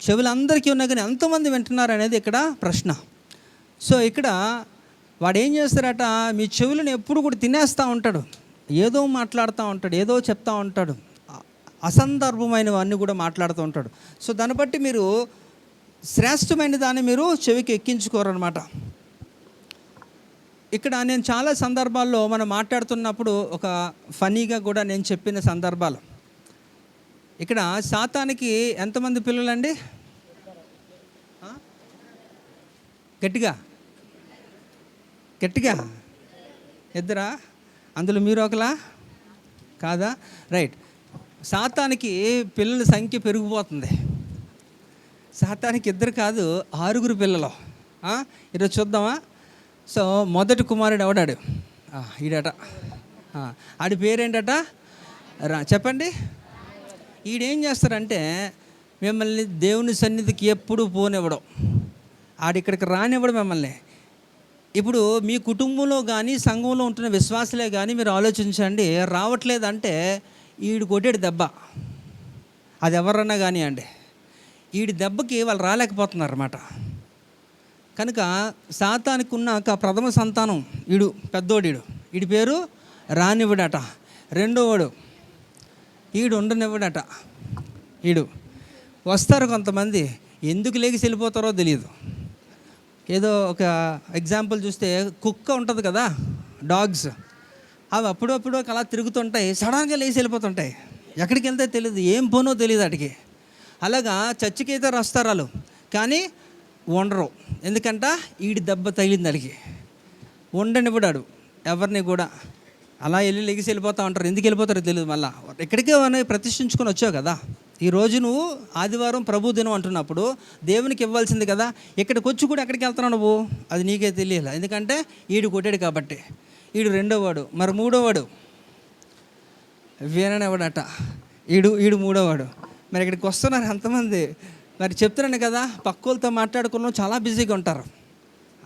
చెవులు అందరికీ ఉన్నాయి కానీ ఎంతమంది వింటున్నారు అనేది ఇక్కడ ప్రశ్న. సో ఇక్కడ వాడు ఏం చేస్తారట? మీ చెవులను ఎప్పుడు కూడా తినేస్తూ ఉంటాడు, ఏదో మాట్లాడుతూ ఉంటాడు, ఏదో చెప్తూ ఉంటాడు, అసందర్భమైనవన్నీ కూడా మాట్లాడుతూ ఉంటాడు. సో దాన్ని బట్టి మీరు శ్రేష్టమైన దాన్ని మీరు చెవికి ఎక్కించుకోరనమాట. ఇక్కడ నేను చాలా సందర్భాల్లో మనం మాట్లాడుతున్నప్పుడు ఒక ఫనీగా కూడా నేను చెప్పిన సందర్భాలు. ఇక్కడ సాతానికి ఎంతమంది పిల్లలండి? గట్టిగా గట్టిగా ఇద్దరా? అందులో మీరు ఒకలా కాదా? రైట్. సాతానికి పిల్లల సంఖ్య పెరిగిపోతుంది. సాతానికి ఇద్దరు కాదు, 6 పిల్లలు. ఈరోజు చూద్దామా? సో మొదటి కుమారుడు ఎవడాడు? ఈడట. ఆడి పేరేంటట? చెప్పండి. ఈడేం చేస్తారంటే మిమ్మల్ని దేవుని సన్నిధికి ఎప్పుడు పోనివ్వడం, ఆడిక్కడికి రానివ్వడం మిమ్మల్ని. ఇప్పుడు మీ కుటుంబంలో కానీ సంఘంలో ఉంటున్న విశ్వాసులే కానీ మీరు ఆలోచించండి, రావట్లేదంటే ఈడు కొట్టేడు దెబ్బ, అది ఎవరన్నా కానీ అండి, ఈడి దెబ్బకి వాళ్ళు రాలేకపోతున్నారు అన్నమాట. కనుక సాతానికి ఉన్న ప్రథమ సంతానం ఈడు, పెద్దోడు. ఈడి పేరు రానివ్వడట. రెండోవాడు ఈడు ఉండనివ్వడట. ఈడు వస్తారు కొంతమంది, ఎందుకు లేచి వెళ్ళిపోతారో తెలియదు. ఏదో ఒక ఎగ్జాంపుల్ చూస్తే కుక్క ఉంటుంది కదా, డాగ్స్, అవి అప్పుడప్పుడు అలా తిరుగుతుంటాయి, సడన్గా లేచి వెళ్ళిపోతుంటాయి, ఎక్కడికి వెళ్తే తెలియదు, ఏం పోనో తెలియదు వాటికి. అలాగా చచ్చికైతే వస్తారు వాళ్ళు, కానీ ఉండరు. ఎందుకంట ఈడి దెబ్బ తగిలింది అడిగి. ఉండనివ్వడాడు ఎవరిని కూడా. అలా వెళ్ళి లెగిసి వెళ్ళిపోతూ ఉంటారు, ఎందుకు వెళ్ళిపోతారో తెలియదు. మళ్ళీ ఎక్కడికే ప్రతిష్ఠించుకొని వచ్చావు కదా, ఈరోజు నువ్వు ఆదివారం ప్రభు దినం అంటున్నప్పుడు దేవునికి ఇవ్వాల్సింది కదా, ఇక్కడికి వచ్చి కూడా ఎక్కడికి వెళ్తున్నావు నువ్వు, అది నీకే తెలియాలి. ఎందుకంటే ఈడు కొట్టాడు కాబట్టి. ఈడు రెండోవాడు. మరి మూడోవాడు వీరనేవాడట. ఈడు మూడోవాడు. మరి ఇక్కడికి వస్తున్నారు ఎంతమంది? మరి చెప్తున్నాను కదా, పక్కోళ్ళతో మాట్లాడుకున్నాం, చాలా బిజీగా ఉంటారు.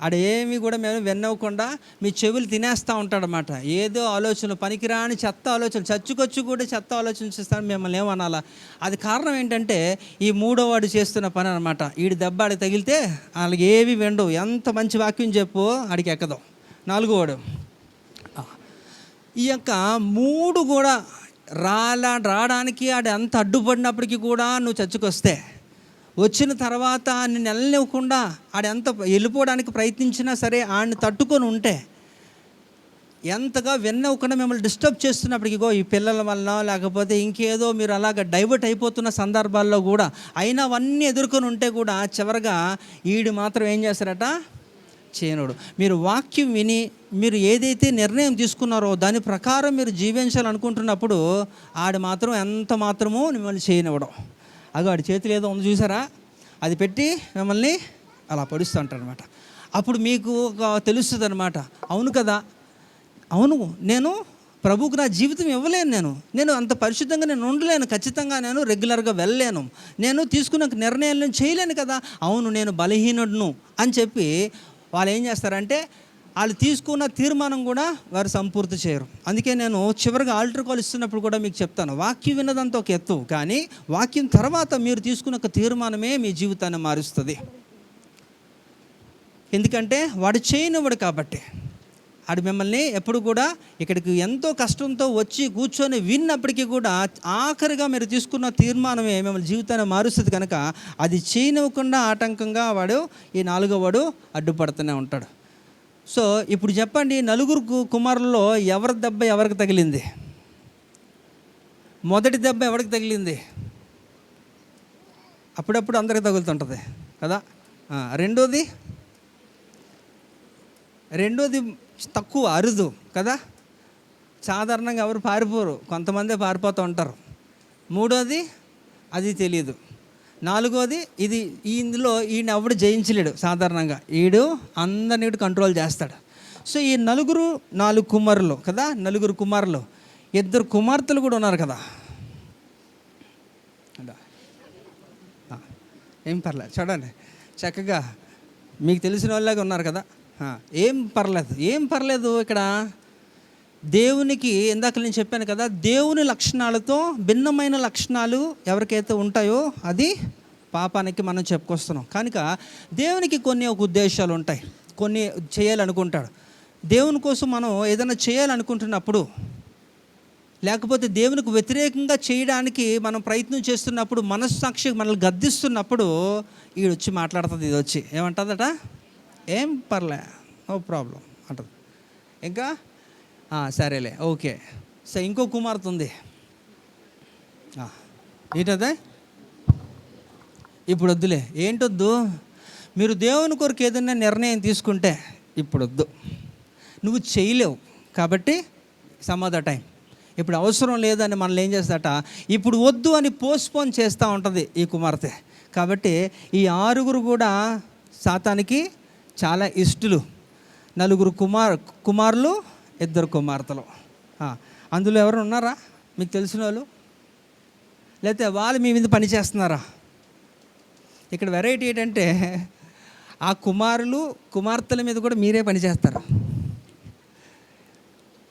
ఆడేమి కూడా మేము విన్నవ్వకుండా మీ చెవులు తినేస్తూ ఉంటాడనమాట. ఏదో ఆలోచనలు, పనికిరాని చెత్త ఆలోచనలు, చచ్చుకొచ్చి కూడా చెత్త ఆలోచించేస్తాను, మిమ్మల్ని ఏమనాలా. అది కారణం ఏంటంటే ఈ మూడోవాడు చేస్తున్న పని అనమాట. ఈడు దెబ్బ ఆడికి తగిలితే వాళ్ళకి ఏవి విండవు, ఎంత మంచి వాక్యం చెప్పు ఆడికి ఎక్కదు. నాలుగోవాడు. ఈ యొక్క 3 కూడా రావడానికి ఆడు ఎంత అడ్డుపడినప్పటికీ కూడా నువ్వు చచ్చుకొస్తే, వచ్చిన తర్వాత నిన్ను వెళ్ళనివ్వకుండా ఆడెంత వెళ్ళిపోవడానికి ప్రయత్నించినా సరే ఆడిని తట్టుకొని ఉంటే, ఎంతగా విన్నవ్వకుండా మిమ్మల్ని డిస్టర్బ్ చేస్తున్నప్పటికీ ఈ పిల్లల వల్ల లేకపోతే ఇంకేదో మీరు అలాగ డైవర్ట్ అయిపోతున్న సందర్భాల్లో కూడా అయినా అవన్నీ ఎదుర్కొని ఉంటే కూడా చివరిగా ఈడు మాత్రం ఏం చేస్తారట? చేయనుడు. మీరు వాక్యం విని మీరు ఏదైతే నిర్ణయం తీసుకున్నారో దాని ప్రకారం మీరు జీవించాలనుకుంటున్నప్పుడు ఆడు మాత్రం ఎంత మాత్రమో మిమ్మల్ని చేయనివ్వడం. అగో ఆడి చేతులు ఏదో ఉంది చూసారా, అది పెట్టి మిమ్మల్ని అలా పడుస్తూ ఉంటారు అనమాట. అప్పుడు మీకు తెలుస్తుంది అనమాట, అవును కదా, అవును నేను ప్రభువుకు నా జీవితం ఇవ్వలేను, నేను అంత పరిశుద్ధంగా నేను ఉండలేను, ఖచ్చితంగా నేను రెగ్యులర్గా వెళ్ళలేను, నేను తీసుకున్న నిర్ణయాలను చేయలేను కదా, అవును నేను బలహీనుడును అని చెప్పి వాళ్ళు ఏం చేస్తారంటే వాళ్ళు తీసుకున్న తీర్మానం కూడా వారు సంపూర్తి చేయరు. అందుకే నేను చివరిగా ఆల్టర్ కాల్ ఇస్తున్నప్పుడు కూడా మీకు చెప్తాను, వాక్యం విన్నదంతా ఒక ఎత్తు, కానీ వాక్యం తర్వాత మీరు తీసుకున్న ఒక తీర్మానమే మీ జీవితాన్ని మారుస్తుంది. ఎందుకంటే వాడు చేయనివ్వడు కాబట్టి. ఆడు మిమ్మల్ని ఎప్పుడు కూడా ఇక్కడికి ఎంతో కష్టంతో వచ్చి కూర్చొని విన్నప్పటికీ కూడా ఆఖరిగా మీరు తీసుకున్న తీర్మానమే మిమ్మల్ని జీవితాన్ని మారుస్తుంది. కనుక అది చేయనివ్వకుండా ఆటంకంగా వాడు ఈ 4వ అడ్డుపడుతూనే ఉంటాడు. సో ఇప్పుడు చెప్పండి, 4 కుమారుల్లో ఎవరి దెబ్బ ఎవరికి తగిలింది? మొదటి దెబ్బ ఎవరికి తగిలింది? అప్పుడప్పుడు అందరికి తగులుతుంటుంది కదా. రెండోది తక్కువ, అరుదు కదా, సాధారణంగా ఎవరు పారిపోరు, కొంతమందే పారిపోతూ ఉంటారు. మూడోది అది తెలియదు. 4వది ఇది, ఇందులో ఈయన ఎవడు జయించలేడు సాధారణంగా, ఈడు అందరినీ కంట్రోల్ చేస్తాడు. సో ఈ 4 కుమారులు కదా, 4 కుమారులు, 2 కుమార్తెలు కూడా ఉన్నారు కదా. ఏం పర్లేదు, చూడండి చక్కగా మీకు తెలిసిన వాళ్ళగా ఉన్నారు కదా. ఏం పర్లేదు. ఇక్కడ దేవునికి ఇందాక నేను చెప్పాను కదా, దేవుని లక్షణాలతో భిన్నమైన లక్షణాలు ఎవరికైతే ఉంటాయో అది పాపానికి మనం చెప్పుకొస్తున్నాం. కనుక దేవునికి కొన్ని ఒక ఉద్దేశాలు ఉంటాయి, కొన్ని చేయాలనుకుంటాడు. దేవుని కోసం మనం ఏదైనా చేయాలనుకుంటున్నప్పుడు, లేకపోతే దేవునికి వ్యతిరేకంగా చేయడానికి మనం ప్రయత్నం చేస్తున్నప్పుడు, మనస్సాక్షి మనల్ని గద్దిస్తున్నప్పుడు ఈడు వచ్చి మాట్లాడుతుంది. ఇది వచ్చి ఏమంటుందట? ఏం పర్లే, నో ప్రాబ్లం అంటది. ఇంకా సరేలే, ఓకే. సో ఇంకో కుమార్తె ఉంది. ఏంటదే? ఇప్పుడు వద్దులే. ఏంటొద్దు? మీరు దేవుని కొరకు ఏదైనా నిర్ణయం తీసుకుంటే ఇప్పుడు వద్దు, నువ్వు చేయలేవు కాబట్టి సమ్ అదర్ టైం, ఇప్పుడు అవసరం లేదని మనల్ని ఏం చేస్తాట, ఇప్పుడు వద్దు అని పోస్ట్పోన్ చేస్తూ ఉంటుంది ఈ కుమార్తె. కాబట్టి ఈ 6 కూడా సాతానికి చాలా ఇష్టలు. 4 కుమారులు 2 కుమార్తెలు. అందులో ఎవరు ఉన్నారా మీకు తెలిసిన వాళ్ళు? లేకపోతే వాళ్ళు మీ మీద పని చేస్తున్నారా? ఇక్కడ వెరైటీ ఏంటంటే ఆ కుమార్తెల మీద కూడా మీరే పని చేస్తారు,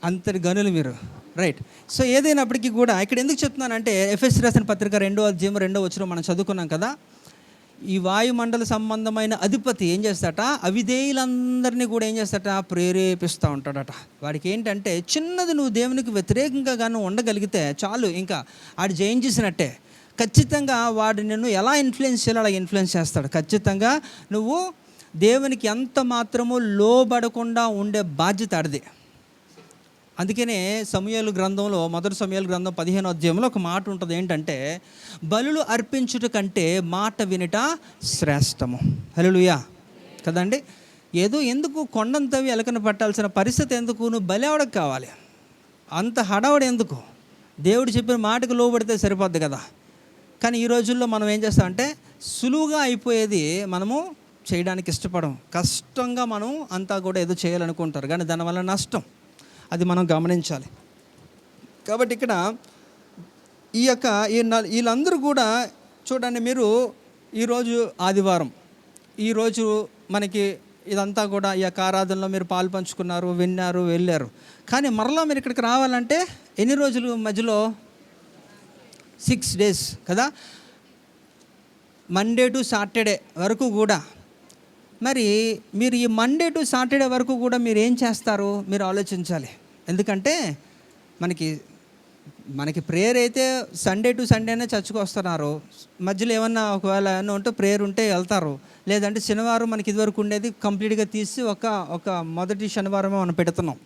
అంతటి గనులు మీరు, రైట్. సో ఏదైనప్పటికీ కూడా ఇక్కడ ఎందుకు చెప్తున్నానంటే, ఎఫెసీ రాసిన పత్రిక 2వ అధ్యాయం 2వ వచనం మనం చదువుకున్నాం కదా. ఈ వాయుమండల సంబంధమైన అధిపతి ఏం చేస్తాట, అవిధేయులందరినీ కూడా ఏం చేస్తాట, ప్రేరేపిస్తూ ఉంటాడట. వాడికి ఏంటంటే చిన్నది నువ్వు దేవునికి వ్యతిరేకంగా కానీ ఉండగలిగితే చాలు, ఇంకా ఆడు జయించేసినట్టే. ఖచ్చితంగా వాడు నిన్ను ఎలా ఇన్ఫ్లుయెన్స్ చేయాలో అలా ఇన్ఫ్లుయెన్స్ చేస్తాడు. ఖచ్చితంగా నువ్వు దేవునికి ఎంత మాత్రము లోబడకుండా ఉండే బాధ్యత ఆడిది. అందుకనే సమూయేలు గ్రంథంలో, మొదటి సమూయేలు గ్రంథం 15వ అధ్యాయంలో ఒక మాట ఉంటుంది. ఏంటంటే, బలులు అర్పించుట కంటే మాట వినుట శ్రేష్టము. హల్లెలూయా కదండి. ఏదో ఎందుకు కొండంతవి ఎలకన పట్టాల్సిన పరిస్థితి ఎందుకు? నువ్వు బలి అవడకు కావాలి, అంత హడావుడు ఎందుకు? దేవుడు చెప్పిన మాటకు లోబడితే సరిపోద్ది కదా. కానీ ఈ రోజుల్లో మనం ఏం చేస్తామంటే, సులువుగా అయిపోయేది మనము చేయడానికి ఇష్టపడం. కష్టంగా మనం అంతా కూడా ఏదో చేయాలనుకుంటారు, కానీ దానివల్ల నష్టం, అది మనం గమనించాలి. కాబట్టి ఇక్కడ వీళ్ళందరూ కూడా చూడండి, మీరు ఈరోజు ఆదివారం, ఈరోజు మనకి ఇదంతా కూడా ఈ యొక్క ఆరాధనలో మీరు పాలు పంచుకున్నారు, విన్నారు, వెళ్ళారు. కానీ మరలా మీరు ఇక్కడికి రావాలంటే ఎన్ని రోజులు మధ్యలో? 6 days కదా, మండే టు సాటర్డే వరకు కూడా. మరి మీరు ఈ మండే టు సాటర్డే వరకు కూడా మీరు ఏం చేస్తారు మీరు ఆలోచించాలి. ఎందుకంటే మనకి ప్రేయర్ అయితే సండే టు సండేనే చర్చ్కి వస్తున్నారు. మధ్యలో ఏమన్నా ఒకవేళ ఏమన్నా ఉంటే ప్రేయర్ ఉంటే వెళ్తారు. లేదంటే శనివారం మనకి ఇదివరకు ఉండేది కంప్లీట్గా తీసి ఒక మొదటి శనివారమే మనం పెడుతున్నాం.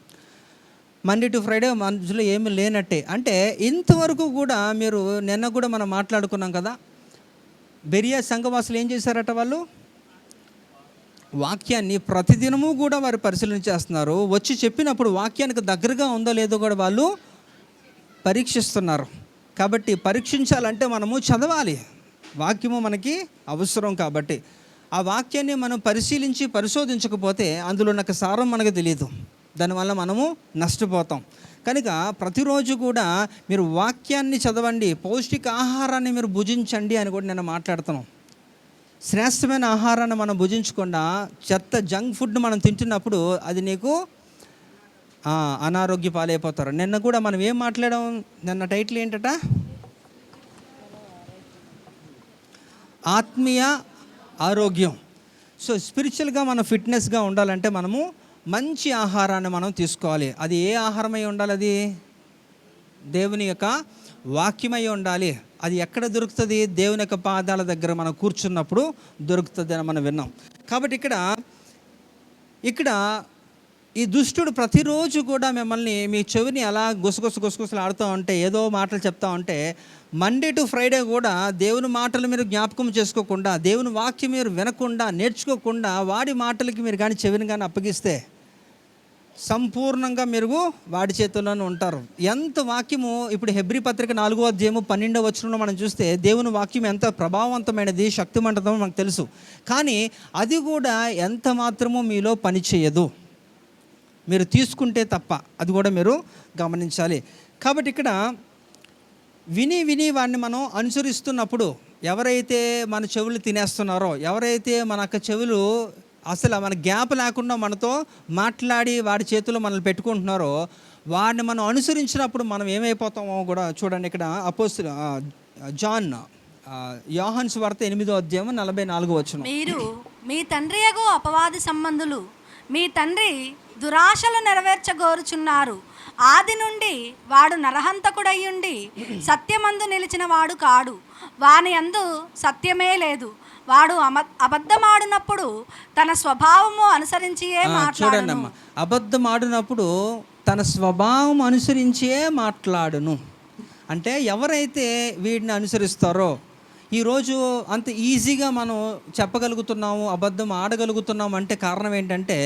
మండే టు ఫ్రైడే మధ్యలో ఏమీ లేనట్టే. అంటే ఇంతవరకు కూడా మీరు నిన్న కూడా మనం మాట్లాడుకున్నాం కదా, బెరియా సంఘవాసులు ఏం చేశారట, వాళ్ళు వాక్యాన్ని ప్రతిదినము కూడా వారు పరిశీలన చేస్తున్నారు. వచ్చి చెప్పినప్పుడు వాక్యానికి దగ్గరగా ఉందో లేదో కూడా వాళ్ళు పరీక్షిస్తున్నారు. కాబట్టి పరీక్షించాలంటే మనము చదవాలి, వాక్యము మనకి అవసరం. కాబట్టి ఆ వాక్యాన్ని మనం పరిశోధించకపోతే అందులో నాకు సారం మనకు తెలియదు, దానివల్ల మనము నష్టపోతాం. కనుక ప్రతిరోజు కూడా మీరు వాక్యాన్ని చదవండి, పౌష్టిక ఆహారాన్ని మీరు భుజించండి అని కూడా నేను మాట్లాడుతున్నాం. శ్రేష్టమైన ఆహారాన్ని మనం భుజించకుండా చెత్త జంక్ ఫుడ్ మనం తింటున్నప్పుడు అది నీకు అనారోగ్య పాలైపోతారు. నిన్న కూడా మనం ఏం మాట్లాడాం, నిన్న టైటిల్ ఏంటట, ఆత్మీయ ఆరోగ్యం. సో స్పిరిచువల్గా మనం ఫిట్నెస్గా ఉండాలంటే మనము మంచి ఆహారాన్ని మనం తీసుకోవాలి. అది ఏ ఆహారమై ఉండాలి? అది దేవుని యొక్క వాక్యమై ఉండాలి. అది ఎక్కడ దొరుకుతుంది? దేవుని యొక్క పాదాల దగ్గర మనం కూర్చున్నప్పుడు దొరుకుతుంది అని మనం విన్నాం. కాబట్టి ఇక్కడ ఈ దుష్టుడు ప్రతిరోజు కూడా మిమ్మల్ని, మీ చెవిని అలా గుసగుసలు ఆడుతూ ఉంటే, ఏదో మాటలు చెప్తా ఉంటే, మండే టు ఫ్రైడే కూడా దేవుని మాటలు మీరు జ్ఞాపకం చేసుకోకుండా, దేవుని వాక్యం మీరు వినకుండా, నేర్చుకోకుండా, వాడి మాటలకి మీరు కానీ చెవిని కానీ అప్పగిస్తే సంపూర్ణంగా మీరు వాడి చేతుల్లోనే ఉంటారు. ఎంత వాక్యము, ఇప్పుడు హెబ్రీ పత్రిక 4వ అధ్యాయము 12వ వచనంలో మనం చూస్తే దేవుని వాక్యం ఎంత ప్రభావవంతమైనది, శక్తిమంతమో మనకు తెలుసు. కానీ అది కూడా ఎంత మాత్రమో మీలో పని చేయదు, మీరు తీసుకుంటే తప్ప. అది కూడా మీరు గమనించాలి. కాబట్టి ఇక్కడ విని వాడిని మనం అనుసరిస్తున్నప్పుడు, ఎవరైతే మన చెవులు తినేస్తున్నారో, ఎవరైతే మన యొక్క చెవులు అసలు మన గ్యాప్ లేకుండా మనతో మాట్లాడి వాడి చేతుల్లో మనల్ని పెట్టుకుంటున్నారో, వాడిని మనం అనుసరించినప్పుడు మనం ఏమైపోతామో కూడా చూడండి. ఇక్కడ అపోస్తలుడు యోహాను సువార్త 8వ అధ్యాయం 44వ వచనం. మీరు మీ తండ్రియగు అపవాది సంబంధులు, మీ తండ్రి దురాశలు నెరవేర్చగోరుచున్నారు. ఆది నుండి వాడు నరహంతకుడయ్యుండి సత్యమందు నిలిచిన వాడు కాడు, వాని యందు సత్యమే లేదు. వాడు అబద్ధమాడినప్పుడు తన స్వభావము అనుసరించియే చూడండి మాట్లాడును. అమ్మ, అబద్ధం ఆడినప్పుడు తన స్వభావం అనుసరించే మాట్లాడును. అంటే ఎవరైతే వీడిని అనుసరిస్తారో, ఈరోజు అంత ఈజీగా మనం చెప్పగలుగుతున్నాము, అబద్ధం ఆడగలుగుతున్నాము అంటే కారణం ఏంటంటే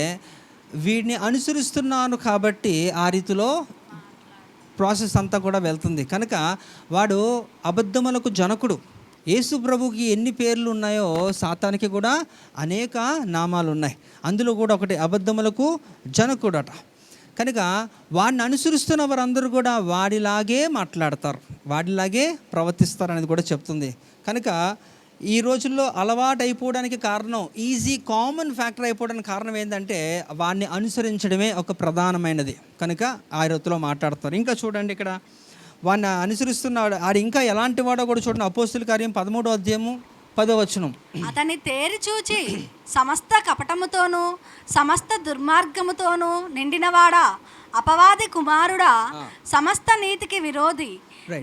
వీడిని అనుసరిస్తున్నాను కాబట్టి ఆ రీతిలో ప్రాసెస్ అంతా కూడా వెళ్తుంది. కనుక వాడు అబద్ధములకు జనకుడు. యేసు ప్రభుకి ఎన్ని పేర్లు ఉన్నాయో సాతానికి కూడా అనేక నామాలు ఉన్నాయి. అందులో కూడా ఒకటి అబద్ధములకు జనకుడట. కనుక వాడిని అనుసరిస్తున్న వారందరూ కూడా వాడిలాగే మాట్లాడతారు, వాడిలాగే ప్రవర్తిస్తారు అనేది కూడా చెప్తుంది. కనుక ఈ రోజుల్లో అలవాటు అయిపోవడానికి కారణం, ఈజీ కామన్ ఫ్యాక్టర్ అయిపోవడానికి కారణం ఏంటంటే వాడిని అనుసరించడమే ఒక ప్రధానమైనది. కనుక ఆ రీతిలో మాట్లాడతారు. ఇంకా చూడండి, ఇక్కడ వాడిని అనుసరిస్తున్నాడు, ఆడు ఇంకా ఎలాంటి వాడో కూడా చూడండి. అపోస్తుల కార్యం 13వ అధ్యాయము 10వ వచనం. అతన్ని తేరి చూచి సమస్త కపటముతోనూ సమస్త దుర్మార్గముతోనూ నిండినవాడా, అపవాది కుమారుడా, సమస్త నీతికి విరోధి,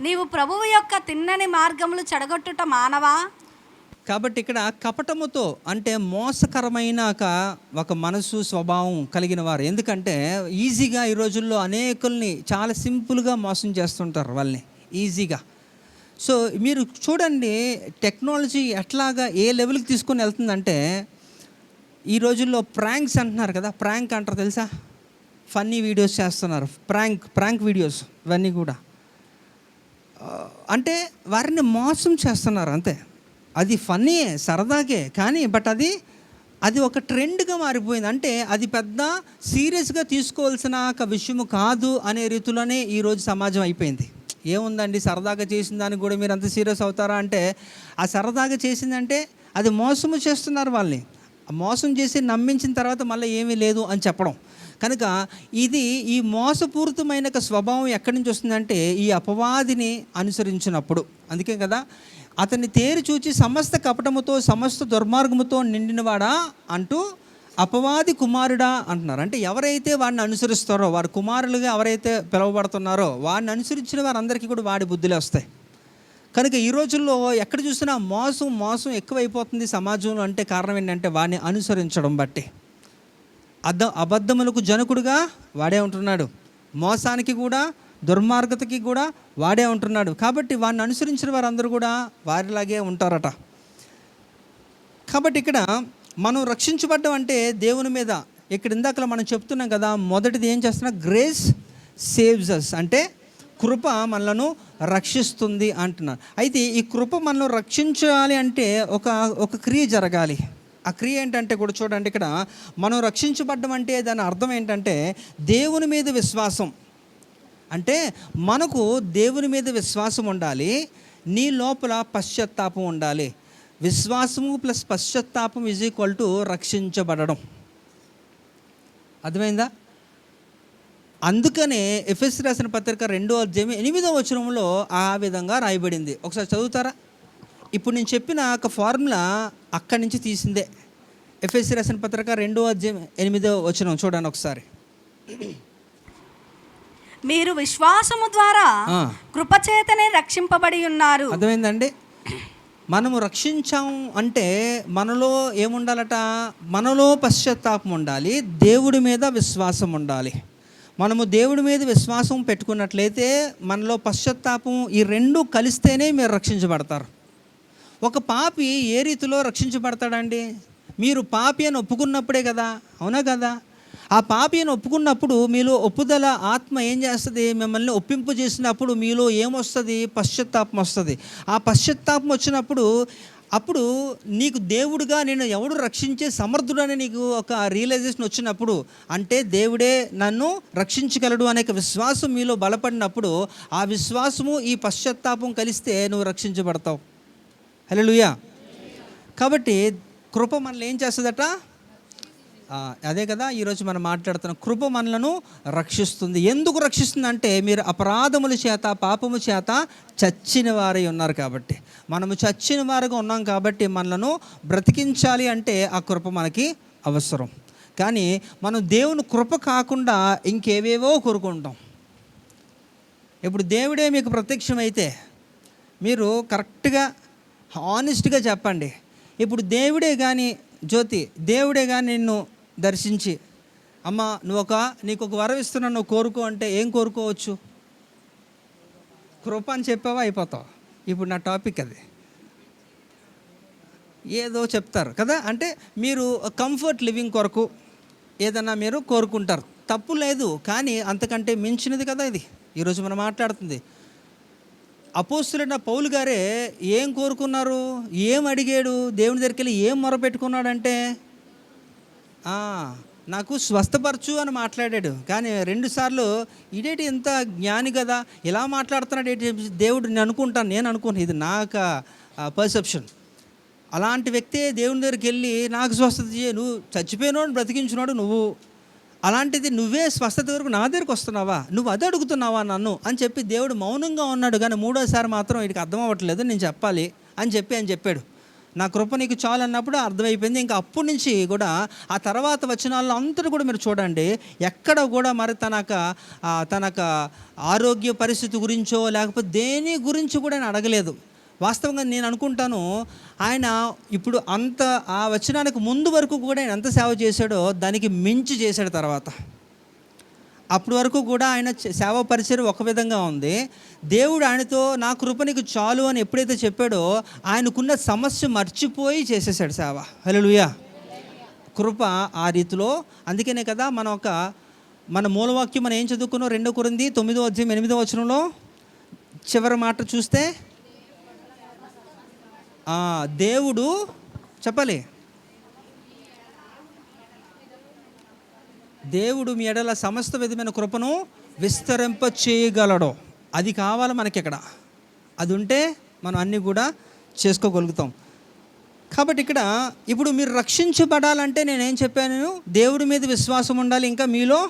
నీవు ప్రభువు యొక్క తిన్నని మార్గములు చెడగొట్టుట మానవా. కాబట్టి ఇక్కడ కపటముతో అంటే మోసకరమైన ఒక మనసు స్వభావం కలిగిన వారు. ఎందుకంటే ఈజీగా ఈ రోజుల్లో అనేకుల్ని చాలా సింపుల్గా మోసం చేస్తుంటారు వాళ్ళని ఈజీగా. సో మీరు చూడండి, టెక్నాలజీ ఎట్లాగా ఏ లెవెల్కి తీసుకొని వెళ్తుందంటే, ఈ రోజుల్లో ప్రాంక్స్ అంటున్నారు కదా, ప్రాంక్ అంటారు తెలుసా, ఫన్నీ వీడియోస్ చేస్తున్నారు, ప్రాంక్ వీడియోస్. ఇవన్నీ కూడా అంటే వారిని మోసం చేస్తున్నారు అంతే. అది ఫన్నీయే, సరదాకే, కానీ బట్ అది ఒక ట్రెండ్గా మారిపోయింది. అంటే అది పెద్ద సీరియస్గా తీసుకోవాల్సిన ఒక విషయము కాదు అనే రీతిలోనే ఈరోజు సమాజం అయిపోయింది. ఏముందండి, సరదాగా చేసిన దానికి కూడా మీరు అంత సీరియస్ అవుతారా అంటే, ఆ సరదాగా చేసిందంటే అది మోసము చేస్తున్నారు వాళ్ళని. మోసం చేసి నమ్మించిన తర్వాత మళ్ళీ ఏమీ లేదు అని చెప్పడం. కనుక ఈ మోసపూరితమైన స్వభావం ఎక్కడి నుంచి వస్తుందంటే ఈ అపవాదిని అనుసరించినప్పుడు. అందుకే కదా అతన్ని తేరి చూచి సమస్త కపటముతో సమస్త దుర్మార్గముతో నిండినవాడా అంటూ అపవాది కుమారుడా అంటున్నారు. అంటే ఎవరైతే వాడిని అనుసరిస్తారో, వారి కుమారులుగా ఎవరైతే పిలువబడుతున్నారో వాడిని అనుసరించిన వారందరికీ కూడా వాడి బుద్ధులే వస్తాయి. కనుక ఈ రోజుల్లో ఎక్కడ చూసినా మోసం ఎక్కువైపోతుంది సమాజంలో. అంటే కారణం ఏంటంటే వాడిని అనుసరించడం బట్టి. అబద్ధములకు జనకుడుగా వాడే ఉంటున్నాడు, మోసానికి కూడా దుర్మార్గతకి కూడా వాడే ఉంటున్నాడు. కాబట్టి వాడిని అనుసరించిన వారందరూ కూడా వారిలాగే ఉంటారట. కాబట్టి ఇక్కడ మనం రక్షించబడ్డం అంటే దేవుని మీద, ఇక్కడ ఇందాక మనం చెప్తున్నాం కదా, మొదటిది ఏం చేస్తున్నా, గ్రేస్ సేవ్స్ అస్, అంటే కృప మనలను రక్షిస్తుంది అంటున్నారు. అయితే ఈ కృప మనల్ని రక్షించాలి అంటే ఒక క్రియ జరగాలి. ఆ క్రియ ఏంటంటే కూడా చూడండి, ఇక్కడ మనం రక్షించబడ్డం అంటే దాని అర్థం ఏంటంటే దేవుని మీద విశ్వాసం. అంటే మనకు దేవుని మీద విశ్వాసం ఉండాలి, నీ లోపల పశ్చాత్తాపం ఉండాలి. విశ్వాసము ప్లస్ పశ్చాత్తాపం ఈజ్ ఈక్వల్ టు రక్షించబడడం. అర్థమైందా? అందుకనే ఎఫెసీ రాసిన పత్రిక 2వ అధ్యాయం 8వ వచనంలో ఆ విధంగా రాయబడింది. ఒకసారి చదువుతారా? ఇప్పుడు నేను చెప్పిన ఒక ఫార్ములా అక్కడి నుంచి తీసిందే. ఎఫెసీ రాసిన పత్రిక 2వ అధ్యాయం 8వ వచనం చూడండి ఒకసారి. మీరు విశ్వాసము ద్వారా కృపచేతనే రక్షింపబడి ఉన్నారు. అర్థమైందండి? మనము రక్షించాము అంటే మనలో ఏముండాలట, మనలో పశ్చాత్తాపం ఉండాలి, దేవుడి మీద విశ్వాసం ఉండాలి. మనము దేవుడి మీద విశ్వాసం పెట్టుకున్నట్లయితే మనలో పశ్చాత్తాపం, ఈ రెండు కలిస్తేనే మీరు రక్షించబడతారు. ఒక పాపి ఏ రీతిలో రక్షించబడతాడండి? మీరు పాపి అని ఒప్పుకున్నప్పుడే కదా, అవునా కదా? ఆ పాపి అని ఒప్పుకున్నప్పుడు మీలో ఒప్పుదల ఆత్మ ఏం చేస్తుంది, మిమ్మల్ని ఒప్పింపు చేసినప్పుడు మీలో ఏమొస్తుంది, పశ్చాత్తాపం వస్తుంది. ఆ పశ్చాత్తాపం వచ్చినప్పుడు అప్పుడు నీకు దేవుడుగా నేను ఎవడు రక్షించే సమర్థుడని నీకు ఒక రియలైజేషన్ వచ్చినప్పుడు, అంటే దేవుడే నన్ను రక్షించగలడు అనే విశ్వాసం మీలో బలపడినప్పుడు, ఆ విశ్వాసము ఈ పశ్చాత్తాపం కలిస్తే నువ్వు రక్షించబడతావు. హల్లెలూయా. కాబట్టి కృప మనల్ని ఏం చేస్తుందట? అదే కదా ఈరోజు మనం మాట్లాడుతున్న కృప మనలను రక్షిస్తుంది. ఎందుకు రక్షిస్తుంది అంటే మీరు అపరాధముల చేత పాపము చేత చచ్చిన వారై ఉన్నారు కాబట్టి, మనము చచ్చిన వారుగా ఉన్నాం కాబట్టి మనలను బ్రతికించాలి అంటే ఆ కృప మనకి అవసరం. కానీ మనం దేవుని కృప కాకుండా ఇంకేవేవో కోరుకుంటాం. ఇప్పుడు దేవుడే మీకు ప్రత్యక్షమైతే మీరు కరెక్ట్గా హానెస్ట్గా చెప్పండి, ఇప్పుడు దేవుడే కానీ జ్యోతి, దేవుడే కానీ నిన్ను దర్శించి, అమ్మ నీకు ఒక వరం ఇస్తున్నా, నువ్వు కోరుకో అంటే ఏం కోరుకోవచ్చు? కృప అని చెప్పావా, అయిపోతావు. ఇప్పుడు నా టాపిక్ అది. ఏదో చెప్తారు కదా, అంటే మీరు కంఫర్ట్ లివింగ్ కొరకు ఏదన్నా మీరు కోరుకుంటారు, తప్పు లేదు. కానీ అంతకంటే మించినది కదా ఇది ఈరోజు మనం మాట్లాడుతుంది. అపోస్తులైన పౌలు గారే ఏం కోరుకున్నారు, ఏం అడిగాడు దేవుని దగ్గరికి వెళ్ళి, ఏం మొరపెట్టుకున్నాడంటే నాకు స్వస్థపరచు అని మాట్లాడాడు. కానీ 2 సార్లు ఇదేంటి ఇంత జ్ఞాని కదా, ఇలా మాట్లాడుతున్నాడు ఏంటి దేవుడు, నేను అనుకుంటాను ఇది నాకు పర్సెప్షన్. అలాంటి వ్యక్తే దేవుని దగ్గరికి వెళ్ళి నాకు స్వస్థత చేయ, నువ్వు చచ్చిపోయినోడు బ్రతికించినోడు నువ్వు, అలాంటిది నువ్వే స్వస్థత వరకు నా దగ్గరికి వస్తున్నావా, నువ్వు అది అడుగుతున్నావా నన్ను అని చెప్పి దేవుడు మౌనంగా ఉన్నాడు. కానీ 3వసారి మాత్రం వీడికి అర్థం అవ్వట్లేదు, నేను చెప్పాలి అని చెప్పాడు. నా కృప నీకు చాలు అన్నప్పుడు అర్థమైపోయింది. ఇంకా అప్పటి నుంచి కూడా ఆ తర్వాత వచనాల్లో అంతటి కూడా మీరు చూడండి, ఎక్కడ కూడా మరి తనక ఆరోగ్య పరిస్థితి గురించో లేకపోతే దేని గురించి కూడా ఆయన అడగలేదు. వాస్తవంగా నేను అనుకుంటాను ఆయన ఇప్పుడు ఆ వచనానికి ముందు వరకు కూడా ఆయన ఎంత సేవ చేశాడో దానికి మించి చేశాడు. తర్వాత అప్పటి వరకు కూడా ఆయన సేవ పరిచయం ఒక విధంగా ఉంది. దేవుడు ఆయనతో నా కృప నీకు చాలు అని ఎప్పుడైతే చెప్పాడో ఆయనకున్న సమస్య మర్చిపోయి చేసేసాడు సేవ. హల్లెలూయా. కృప ఆ రీతిలో. అందుకనే కదా మన మూలవాక్యం మనం ఏం చదువుకున్నాం, 2 కొరింథీ 9:8 చివరి మాట చూస్తే, దేవుడు చెప్పాలి, దేవుడు మీ ఎడల సమస్త విధమైన కృపను విస్తరింప చేయగలడు. అది కావాలి మనకి. ఇక్కడ అది ఉంటే మనం అన్నీ కూడా చేసుకోగలుగుతాం. కాబట్టి ఇప్పుడు మీరు రక్షించబడాలంటే నేనేం చెప్పాను, దేవుడి మీద విశ్వాసం ఉండాలి, ఇంకా మీలో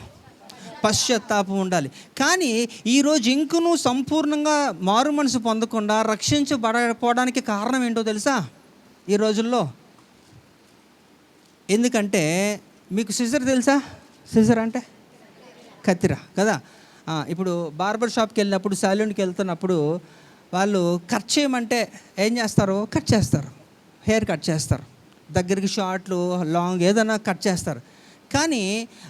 పశ్చాత్తాపం ఉండాలి. కానీ ఈరోజు ఇంకనూ సంపూర్ణంగా మారు మనసు పొందకుండా రక్షించబడకపోవడానికి కారణం ఏంటో తెలుసా ఈ రోజుల్లో? ఎందుకంటే మీకు సిజర్ తెలుసా? సిజర్ అంటే కత్తిర కదా. ఇప్పుడు బార్బర్ షాప్కి వెళ్ళినప్పుడు, సెలూన్కి వెళ్తున్నప్పుడు వాళ్ళు కట్ చేయమంటే ఏం చేస్తారు? కట్ చేస్తారు, హెయిర్ కట్ చేస్తారు, దగ్గరికి షార్ట్లు లాంగ్ ఏదైనా కట్ చేస్తారు. కానీ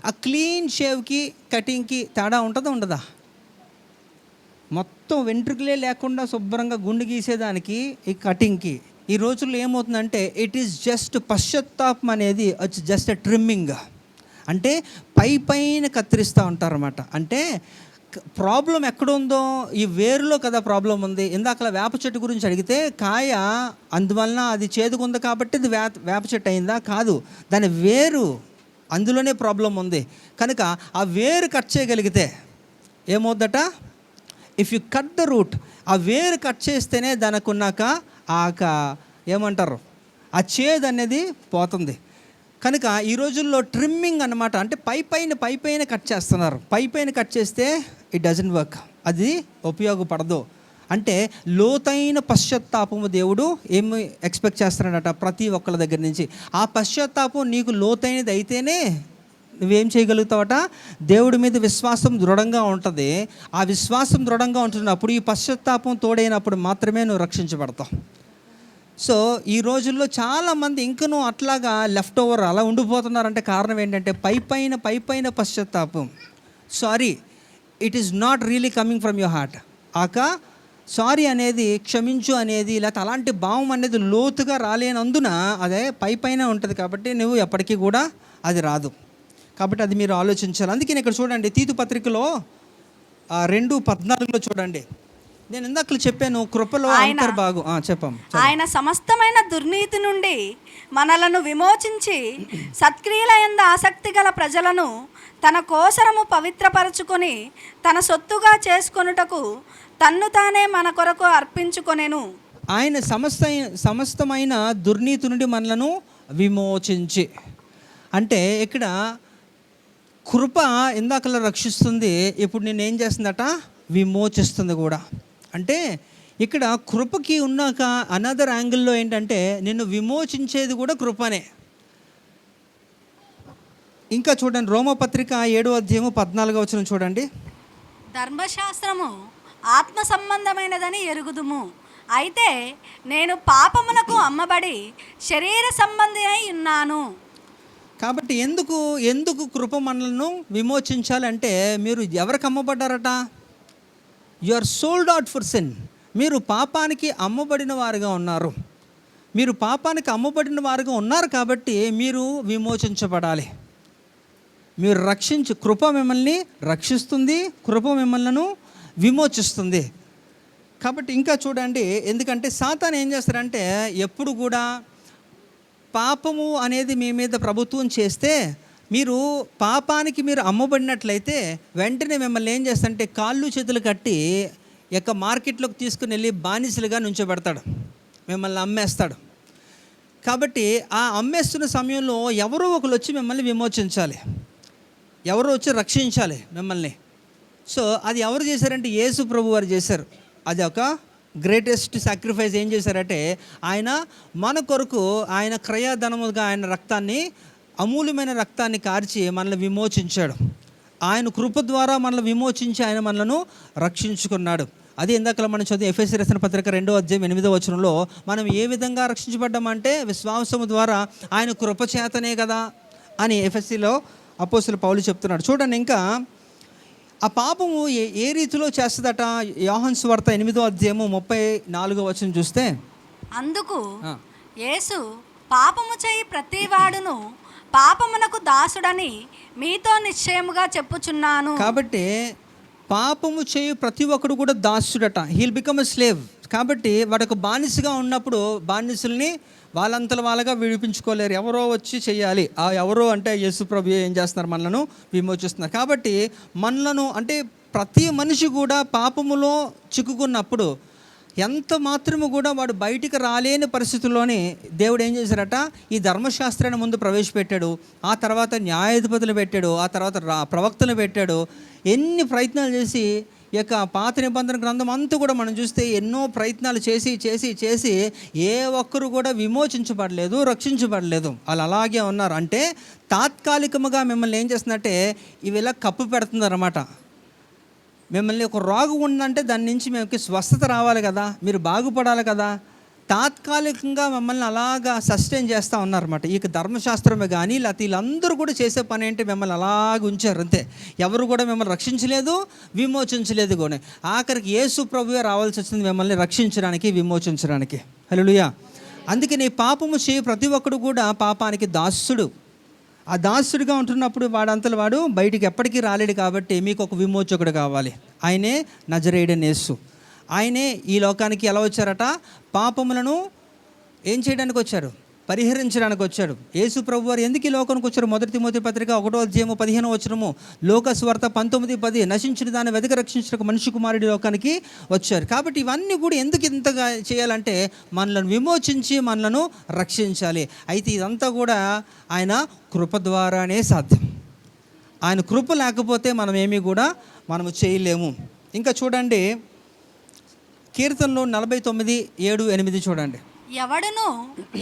ఆ క్లీన్ షేవ్కి కటింగ్కి తేడా ఉంటుందా ఉండదా? మొత్తం వెంట్రుకలే లేకుండా శుభ్రంగా గుండు గీసేదానికి ఈ కటింగ్కి ఈ రోజుల్లో ఏమవుతుందంటే ఇట్ ఈస్ జస్ట్ పశ్చాత్తాపం అనేది జస్ట్ ట్రిమ్మింగ్. అంటే పైన కత్తిరిస్తూ ఉంటారన్నమాట. అంటే ప్రాబ్లం ఎక్కడుందో ఈ వేరులో కదా ప్రాబ్లం ఉంది. ఇందాక వేప చెట్టు గురించి అడిగితే కాయ అందువలన అది చేదుకుంది కాబట్టి ఇది వేప చెట్టు అయిందా? కాదు, దాని వేరు అందులోనే ప్రాబ్లం ఉంది. కనుక ఆ వేరు కట్ చేయగలిగితే ఏమవుద్దట? If you cut the root, ఆ వేరు కట్ చేస్తేనే దానికి ఉన్నాక ఏమంటారు, ఆ చేదు అనేది పోతుంది. కనుక ఈ రోజుల్లో ట్రిమ్మింగ్ అన్నమాట. అంటే పైపైన కట్ చేస్తున్నారు. పైపైన కట్ చేస్తే ఇట్ డజంట్ వర్క్, అది ఉపయోగపడదు. అంటే లోతైన పశ్చాత్తాపము దేవుడు ఏమి ఎక్స్పెక్ట్ చేస్తున్నాడట ప్రతి ఒక్కరి దగ్గర నుంచి. ఆ పశ్చాత్తాపం నీకు లోతైనది అయితేనే నువ్వేం చేయగలుగుతావట? దేవుడి మీద విశ్వాసం దృఢంగా ఉంటుంది. ఆ విశ్వాసం దృఢంగా ఉంటున్నప్పుడు ఈ పశ్చాత్తాపం తోడైనప్పుడు మాత్రమే నువ్వు రక్షించబడతావు. సో ఈ రోజుల్లో చాలామంది ఇంకనూ అట్లాగా లెఫ్ట్ ఓవర్ అలా ఉండిపోతున్నారంటే కారణం ఏంటంటే పైపైన పశ్చాత్తాపం. Sorry, it is not really coming from your heart. Sorry అనేది, క్షమించు అనేది, లేకపోతే అలాంటి భావం అనేది లోతుగా రాలేనందున అదే పైపైన ఉంటుంది. కాబట్టి నువ్వు ఎప్పటికీ కూడా అది రాదు. కాబట్టి అది మీరు ఆలోచించాలి. అందుకని ఇక్కడ చూడండి, తీతు పత్రికలో 2:14 చూడండి. నేను ఇందాక చెప్పాను కృపలో అంతర్భాగం. చెప్పాము. ఆయన సమస్తమైన దుర్నీతి నుండి మనలను విమోచించి సత్క్రియల యందు ఆసక్తి గల ప్రజలను తన కోసరము పవిత్రపరచుకొని తన సొత్తుగా చేసుకొనుటకు తన్ను తానే మన కొరకు అర్పించుకొనెను. ఆయన సమస్తమైన దుర్నీతి నుండి మనలను విమోచించి, అంటే ఇక్కడ కృప ఇందాకలా రక్షిస్తుంది, ఇప్పుడు నేను ఏం చేస్తుందట? విమోచిస్తుంది కూడా. అంటే ఇక్కడ కృపకి ఉన్నాక అనదర్ యాంగిల్లో ఏంటంటే నిన్ను విమోచించేది కూడా కృపనే. ఇంకా చూడండి, రోమపత్రిక 7:14 చూడండి. ధర్మశాస్త్రము ఆత్మ సంబంధమైనదని ఎరుగుదుము, అయితే నేను పాపమునకు అమ్మబడి శరీర సంబంధి అయి ఉన్నాను. కాబట్టి ఎందుకు కృప మనలను విమోచించాలంటే, మీరు ఎవరికి అమ్మబడ్డారట? You are sold out for sin. మీరు పాపానికి అమ్మబడిన వారుగా ఉన్నారు. మీరు పాపానికి అమ్మబడిన వారుగా ఉన్నారు కాబట్టి మీరు విమోచించబడాలి. మీరు కృప మిమ్మల్ని రక్షిస్తుంది, కృప మిమ్మల్ని విమోచిస్తుంది. కాబట్టి ఇంకా చూడండి, ఎందుకంటే సాతాను ఏం చేస్తారంటే, ఎప్పుడు కూడా పాపము అనేది మీ మీద ప్రభుత్వం చేస్తే, మీరు పాపానికి మీరు అమ్మబడినట్లయితే వెంటనే మిమ్మల్ని ఏం చేస్తారంటే కాళ్ళు చేతులు కట్టి మార్కెట్లోకి తీసుకుని వెళ్ళి బానిసలుగా నుంచోబెడతాడు, మిమ్మల్ని అమ్మేస్తాడు. కాబట్టి ఆ అమ్మేస్తున్న సమయంలో ఎవరో ఒకరు వచ్చి మిమ్మల్ని విమోచించాలి, ఎవరో వచ్చి రక్షించాలి మిమ్మల్ని. సో అది ఎవరు చేశారంటే యేసు ప్రభు వారు చేశారు. అది ఒక గ్రేటెస్ట్ సాక్రిఫైస్. ఏం చేశారంటే ఆయన మన కొరకు ఆయన క్రయధనముగా ఆయన రక్తాన్ని, అమూల్యమైన రక్తాన్ని కార్చి మనల్ని విమోచించాడు. ఆయన కృప ద్వారా మనల్ని విమోచించి ఆయన మనలను రక్షించుకున్నాడు. అది ఇందాక మనం చదివి ఎఫెసీ రాసిన పత్రిక 2వ అధ్యాయం 8వ వచనంలో మనం ఏ విధంగా రక్షించబడ్డామంటే విశ్వాసము ద్వారా ఆయన కృప చేతనే కదా అని ఎఫెసీలో అపోస్తలుడు పౌలు చెప్తున్నాడు. చూడండి, ఇంకా ఆ పాపము ఏ రీతిలో చేస్తుందట? యోహాను సువార్త 8వ అధ్యాయము 34వ వచనం చూస్తే, అందుకు యేసు పాపము చేయి ప్రతివాడును పాపమునకు దాసుడని మీతో నిశ్చయముగా చెప్పుచున్నాను. కాబట్టి పాపము చేయు ప్రతి ఒక్కడు కూడా దాసుడట. He'll become a slave. కాబట్టి వాడికి బానిసగా ఉన్నప్పుడు బానిసల్ని వాళ్ళంతల వాళ్ళగా విడిపించుకోలేరు, ఎవరో వచ్చి చేయాలి. ఆ ఎవరో అంటే యేసు ప్రభు ఏం చేస్తున్నారు? మనలను విమోచిస్తున్నారు. కాబట్టి మనలను అంటే ప్రతి మనిషి కూడా పాపములో చిక్కుకున్నప్పుడు ఎంత మాత్రము కూడా వాడు బయటికి రాలేని పరిస్థితుల్లోనే దేవుడు ఏం చేశారట? ఈ ధర్మశాస్త్రాన్ని ముందు ప్రవేశపెట్టాడు, ఆ తర్వాత న్యాయాధిపతులు పెట్టాడు, ఆ తర్వాత ప్రవక్తలు పెట్టాడు. ఎన్ని ప్రయత్నాలు చేసి ఈ యొక్క పాత నిబంధన గ్రంథం అంతా కూడా మనం చూస్తే ఎన్నో ప్రయత్నాలు చేసి చేసి చేసి ఏ ఒక్కరు కూడా విమోచించబడలేదు, రక్షించబడలేదు. వాళ్ళు అలాగే ఉన్నారు. అంటే తాత్కాలికముగా మిమ్మల్ని ఏం చేస్తుందంటే ఇవి ఇలా కప్పు పెడుతుందన్నమాట. మిమ్మల్ని ఒక రోగం ఉందంటే దాని నుంచి మీకు స్వస్థత రావాలి కదా, మీరు బాగుపడాలి కదా. తాత్కాలికంగా మమ్మల్ని అలాగా సస్టైన్ చేస్తూ ఉన్నారన్నమాట. ఈ ధర్మశాస్త్రమే కానీ లేకపోతే వీళ్ళందరూ కూడా చేసే పని ఏంటి? మిమ్మల్ని అలాగ ఉంచారు అంతే. ఎవరు కూడా మిమ్మల్ని రక్షించలేదు, విమోచించలేదు కూడా. ఆఖరికి యేసు ప్రభువే రావాల్సి వచ్చింది మిమ్మల్ని రక్షించడానికి, విమోచించడానికి. హల్లెలూయా. అందుకని పాపము చేయ ప్రతి ఒక్కడు కూడా పాపానికి దాసుడు. ఆ దాసుడిగా ఉంటున్నప్పుడు వాడు బయటికి ఎప్పటికీ రాలేడు. కాబట్టి మీకు ఒక విమోచకుడు కావాలి. ఆయనే నజరేయుడైన యేసు. ఆయనే ఈ లోకానికి ఎలా వచ్చారట? పాపములను ఏం చేయడానికి వచ్చారు? పరిహరించడానికి వచ్చాడు. యేసు ప్రభు వారు ఎందుకు ఈ లోకానికి వచ్చారు? మొదటి తిమోతి పత్రిక 1వ అధ్యాయము 15వ వచనము, లోక సువార్త 19:10, నశించిన దాన్ని వెదక రక్షించడానికి మనిషి కుమారుడి లోకానికి వచ్చారు. కాబట్టి ఇవన్నీ కూడా ఎందుకు ఇంతగా చేయాలంటే మనలను విమోచించి మనలను రక్షించాలి. అయితే ఇదంతా కూడా ఆయన కృప ద్వారానే సాధ్యం. ఆయన కృప లేకపోతే మనం ఏమీ కూడా మనము చేయలేము. ఇంకా చూడండి, కీర్తనలో 49:7-8 చూడండి. ఎవడును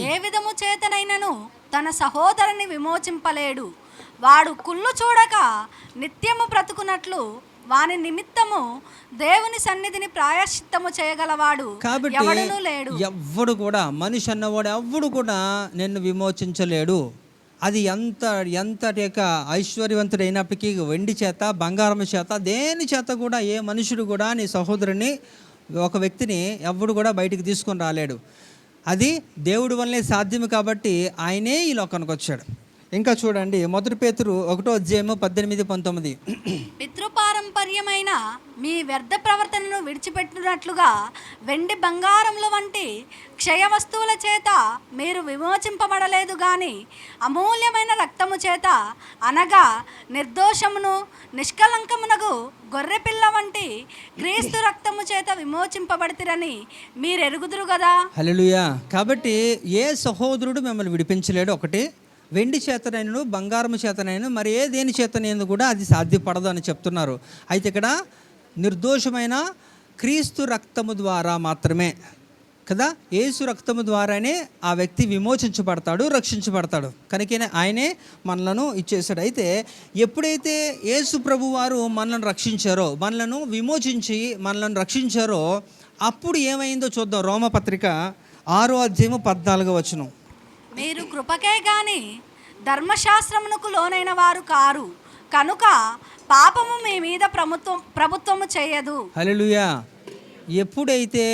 ఏ విధము చేతనైనను తన సహోదరుని విమోచింపలేడు. వాడు కుళ్ళు చూడక నిత్యము బ్రతుకున్నట్లు వాని నిమిత్తము దేవుని సన్నిధిని ప్రాయశ్చిత్తము చేయగలవాడు ఎవడునూ లేడు. ఎవ్వడు కూడా, మనిషి అన్నవాడు ఎవ్వడు కూడా నిన్ను విమోచించలేడు. అది ఎంతటి యొక్క ఐశ్వర్యవంతుడు అయినప్పటికీ వెండి చేత, బంగారం చేత, దేని చేత కూడా ఏ మనుషుడు కూడా నీ సహోదరుని, ఒక వ్యక్తిని ఎవ్వడు కూడా బయటికి తీసుకొని రాలేడు. అది దేవుడి వల్లే సాధ్యము. కాబట్టి ఆయనే ఈ లోకానికి వచ్చాడు. ఇంకా చూడండి, మొదటి పేతురు 1వ అధ్యాయము 18-19. పితృపారంపర్యమైన మీ వ్యర్థ ప్రవర్తనను విడిచిపెట్టినట్లుగా వెండి బంగారముల వంటి క్షయ వస్తువుల చేత మీరు విమోచింపబడలేదు కానీ అమూల్యమైన రక్తము చేత, అనగా నిర్దోషమును నిష్కలంకమునకు గొర్రెపిల్ల వంటి క్రీస్తు రక్తము చేత విమోచింపబడితిరని మీరు ఎరుగుదురు కదా. హల్లెలూయా. కాబట్టి ఏ సహోదరుడు మిమ్మల్ని విడిపించలేడు. ఒకటి వెండి చేతనైనను, బంగారము చేతనైనా, మరి ఏ దేని చేతనైనా కూడా అది సాధ్యపడదు అని చెప్తున్నారు. అయితే ఇక్కడ నిర్దోషమైన క్రీస్తు రక్తము ద్వారా మాత్రమే, కదా. యేసు రక్తము ద్వారానే ఆ వ్యక్తి విమోచించబడతాడు, రక్షించబడతాడు. కనుకనే ఆయనే మనలను ఇచ్చేశాడు. అయితే ఎప్పుడైతే యేసు ప్రభు వారు మనలను రక్షించారో, మనలను విమోచించి మనలను రక్షించారో, అప్పుడు ఏమైందో చూద్దాం. రోమపత్రిక 6:14. మీరు కృపకే గాని ధర్మశాస్త్రమునకు లోనైన వారు కారు కనుక పాపము మీ మీద ప్రభుత్వము చేయదు. హల్లెలూయా. ఎప్పుడైతే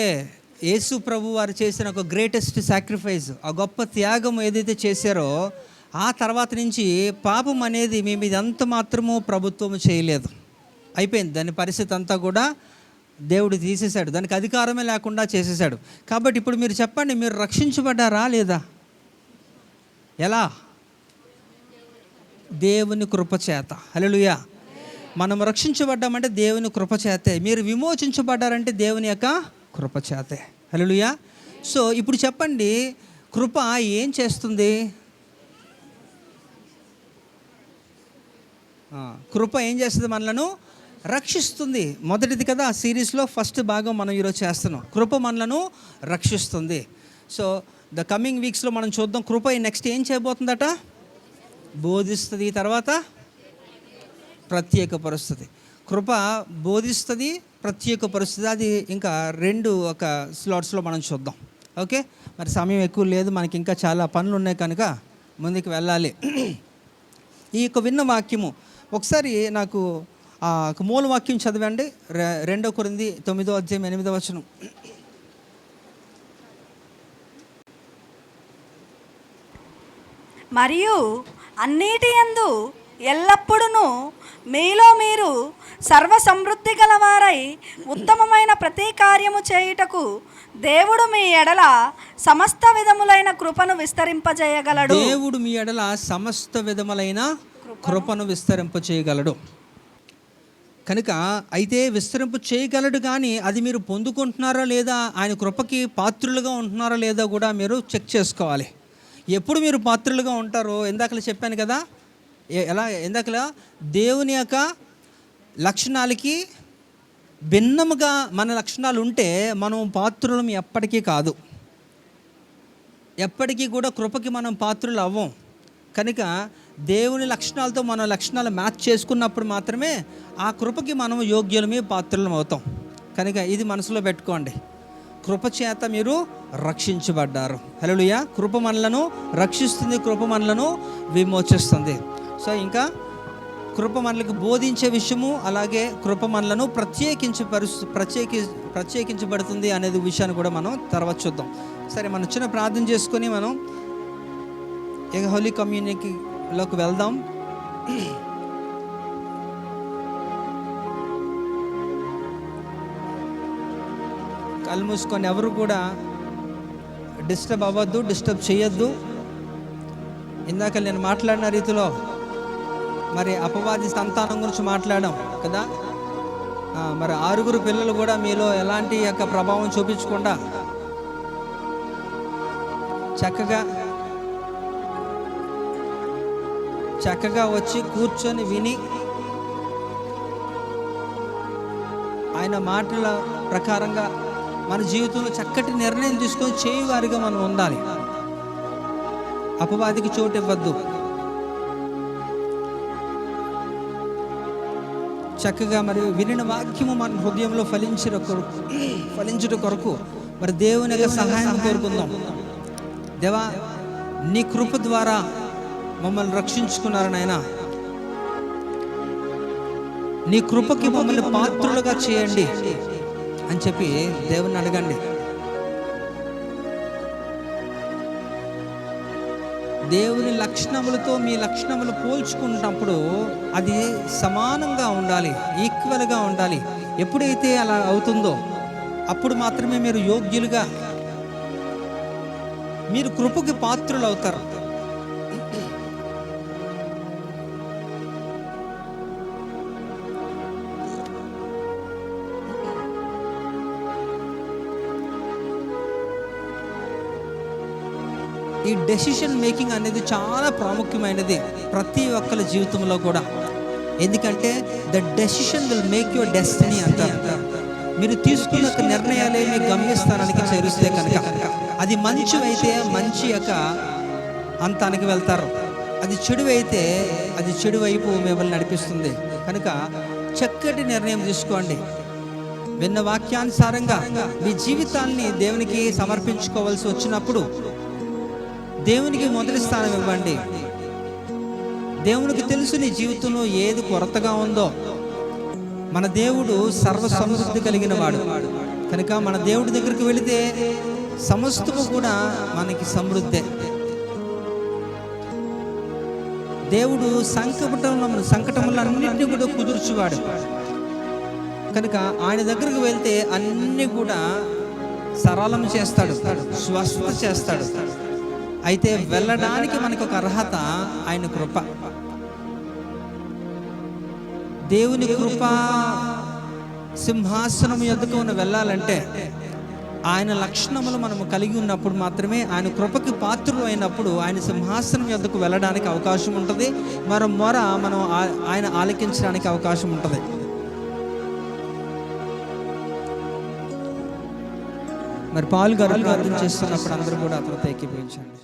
యేసు ప్రభు వారు చేసిన ఒక గ్రేటెస్ట్ సాక్రిఫైస్, ఆ గొప్ప త్యాగం ఏదైతే చేశారో, ఆ తర్వాత నుంచి పాపం అనేది మీ మీద ఎంత మాత్రమూ ప్రభుత్వం చేయలేదు. అయిపోయింది. దాని పరిస్థితి అంతా కూడా దేవుడు తీసేశాడు, దానికి అధికారమే లేకుండా చేసేసాడు. కాబట్టి ఇప్పుడు మీరు చెప్పండి, మీరు రక్షించబడ్డారా లేదా? ఎలా? దేవుని కృపచేత. హల్లెలూయా. మనం రక్షించబడ్డామంటే దేవుని కృపచేతే. మీరు విమోచించబడ్డారంటే దేవుని యొక్క కృపచేతే. హల్లెలూయా. సో ఇప్పుడు చెప్పండి, కృప ఏం చేస్తుంది? కృప ఏం చేస్తుంది? మనలను రక్షిస్తుంది. మొదటిది కదా ఆ సిరీస్లో ఫస్ట్ భాగం మనం ఈరోజు చేస్తున్నాం. కృప మనలను రక్షిస్తుంది. సో ద కమింగ్ వీక్స్లో మనం చూద్దాం, కృప నెక్స్ట్ ఏం చేయబోతుందట? బోధిస్తుంది, తర్వాత ప్రత్యేకపరుస్తుంది. కృప బోధిస్తుంది, ప్రత్యేకపరుస్తుంది. అది ఇంకా 2 ఒక స్లాట్స్లో మనం చూద్దాం. ఓకే, మరి సమయం ఎక్కువ లేదు, మనకి ఇంకా చాలా పనులు ఉన్నాయి కనుక ముందుకు వెళ్ళాలి. ఈ యొక్క విన్న వాక్యము ఒకసారి నాకు మూల వాక్యం చదవండి. 2 కొరింథీ 9:8. మరియు అన్నిటి యందు ఎల్లప్పుడూ మీలో మీరు సర్వ సమృద్ధి గలవారై ఉత్తమమైన ప్రతి కార్యము చేయుటకు దేవుడు మీ ఎడల సమస్త విధములైన కృపను విస్తరింపజేయగలడు. దేవుడు మీ ఎడల సమస్త విధములైన కృపను విస్తరింపజేయగలడు. కనుక అయితే విస్తరింపు చేయగలడు, కానీ అది మీరు పొందుకుంటున్నారా లేదా, ఆయన కృపకి పాత్రులుగా ఉంటున్నారా లేదా కూడా మీరు చెక్ చేసుకోవాలి. ఎప్పుడు మీరు పాత్రులుగా ఉంటారో, ఇందాకలా చెప్పాను కదా, ఇందాకలా దేవుని యొక్క లక్షణాలకి భిన్నముగా మన లక్షణాలు ఉంటే మనం పాత్రులం ఎప్పటికీ కాదు. ఎప్పటికీ కూడా కృపకి మనం పాత్రులు అవ్వం. కనుక దేవుని లక్షణాలతో మన లక్షణాలు మ్యాచ్ చేసుకున్నప్పుడు మాత్రమే ఆ కృపకి మనం యోగ్యులమే, పాత్రులం అవుతాం. కనుక ఇది మనసులో పెట్టుకోండి. కృప చేత మీరు రక్షించబడ్డారు. హల్లెలూయా. కృప మనలను రక్షిస్తుంది, కృప మనలను విమోచిస్తుంది. సో ఇంకా కృప మనలకు బోధించే విషయము, అలాగే కృప మనలను ప్రత్యేకించబడుతుంది అనేది విషయాన్ని కూడా మనం తర్వాత చూద్దాం. సరే, మనం చిన్న ప్రార్థన చేసుకొని మనం ఇక హోలీ కమ్యూనిటీలోకి వెళ్దాం. కళ్ళు మూసుకొని ఎవరు కూడా డిస్టర్బ్ అవ్వద్దు, డిస్టర్బ్ చేయొద్దు. ఇందాక నేను మాట్లాడిన రీతిలో మరి అపవాది సంతానం గురించి మాట్లాడాం కదా. మరి 6 పిల్లలు కూడా మీలో ఎలాంటి యొక్క ప్రభావం చూపించకుండా చక్కగా వచ్చి కూర్చొని విని ఆయన మాటల ప్రకారంగా మన జీవితంలో చక్కటి నిర్ణయం తీసుకొని చేయువారిగా మనం ఉండాలి. అపవాదికి చోటు ఇవ్వద్దు. చక్కగా మరి వినిన వాక్యము మన హృదయంలో ఫలించుట కొరకు మరి దేవుని యొక్క సహాయం కోరుకుందాం. దేవా, నీ కృప ద్వారా మమ్మల్ని రక్షించుకున్నారు నాయనా. నీ కృపకి మమ్మల్ని పాత్రులుగా చేయండి అని చెప్పి దేవుని అడగండి. దేవుని లక్షణములతో మీ లక్షణములు పోల్చుకున్నప్పుడు అది సమానంగా ఉండాలి, ఈక్వల్గా ఉండాలి. ఎప్పుడైతే అలా అవుతుందో అప్పుడు మాత్రమే మీరు యోగ్యులుగా, మీరు కృపకి పాత్రులు అవుతారు. ఈ డెసిషన్ మేకింగ్ అనేది చాలా ప్రాముఖ్యమైనది ప్రతి ఒక్కరి జీవితంలో కూడా. ఎందుకంటే the decision will make your destiny అంటారు. మీరు తీసుకున్న నిర్ణయాలే మీ గమ్యస్థానానికి చేరుస్తే కనుక అది మంచి అయితే మంచి యొక్క అంతానికి వెళ్తారు, అది చెడు అయితే అది చెడు వైపు మిమ్మల్ని నడిపిస్తుంది. కనుక చక్కటి నిర్ణయం తీసుకోండి. విన్న వాక్యానుసారంగా మీ జీవితాన్ని దేవునికి సమర్పించుకోవాల్సి వచ్చినప్పుడు దేవునికి మొదటి స్థానం ఇవ్వండి. దేవునికి తెలుసు నీ జీవితంలో ఏది కొరతగా ఉందో. మన దేవుడు సర్వ సమృద్ధి కలిగిన వాడు కనుక మన దేవుడి దగ్గరికి వెళితే సమస్తము కూడా మనకి సమృద్ధే. దేవుడు సంకటములన్నింటినీ కూడా కుదుర్చువాడు కనుక ఆయన దగ్గరకు వెళ్తే అన్నీ కూడా సరళం చేస్తాడు, స్వస్థత చేస్తాడు. అయితే వెళ్ళడానికి మనకు ఒక అర్హత ఆయన కృప. దేవుని కృప సింహాసనం యొద్దకు మనం వెళ్ళాలంటే ఆయన లక్షణములు మనము కలిగి ఉన్నప్పుడు మాత్రమే, ఆయన కృపకి పాత్రులు అయినప్పుడు ఆయన సింహాసనం యొద్దకు వెళ్ళడానికి అవకాశం ఉంటుంది. మరో మొర మనం ఆయన ఆలకించడానికి అవకాశం ఉంటుంది. మరి పాలు గారు ప్రార్థన చేస్తున్నప్పుడు అందరూ కూడా అతనితో ఏకీభవించండి.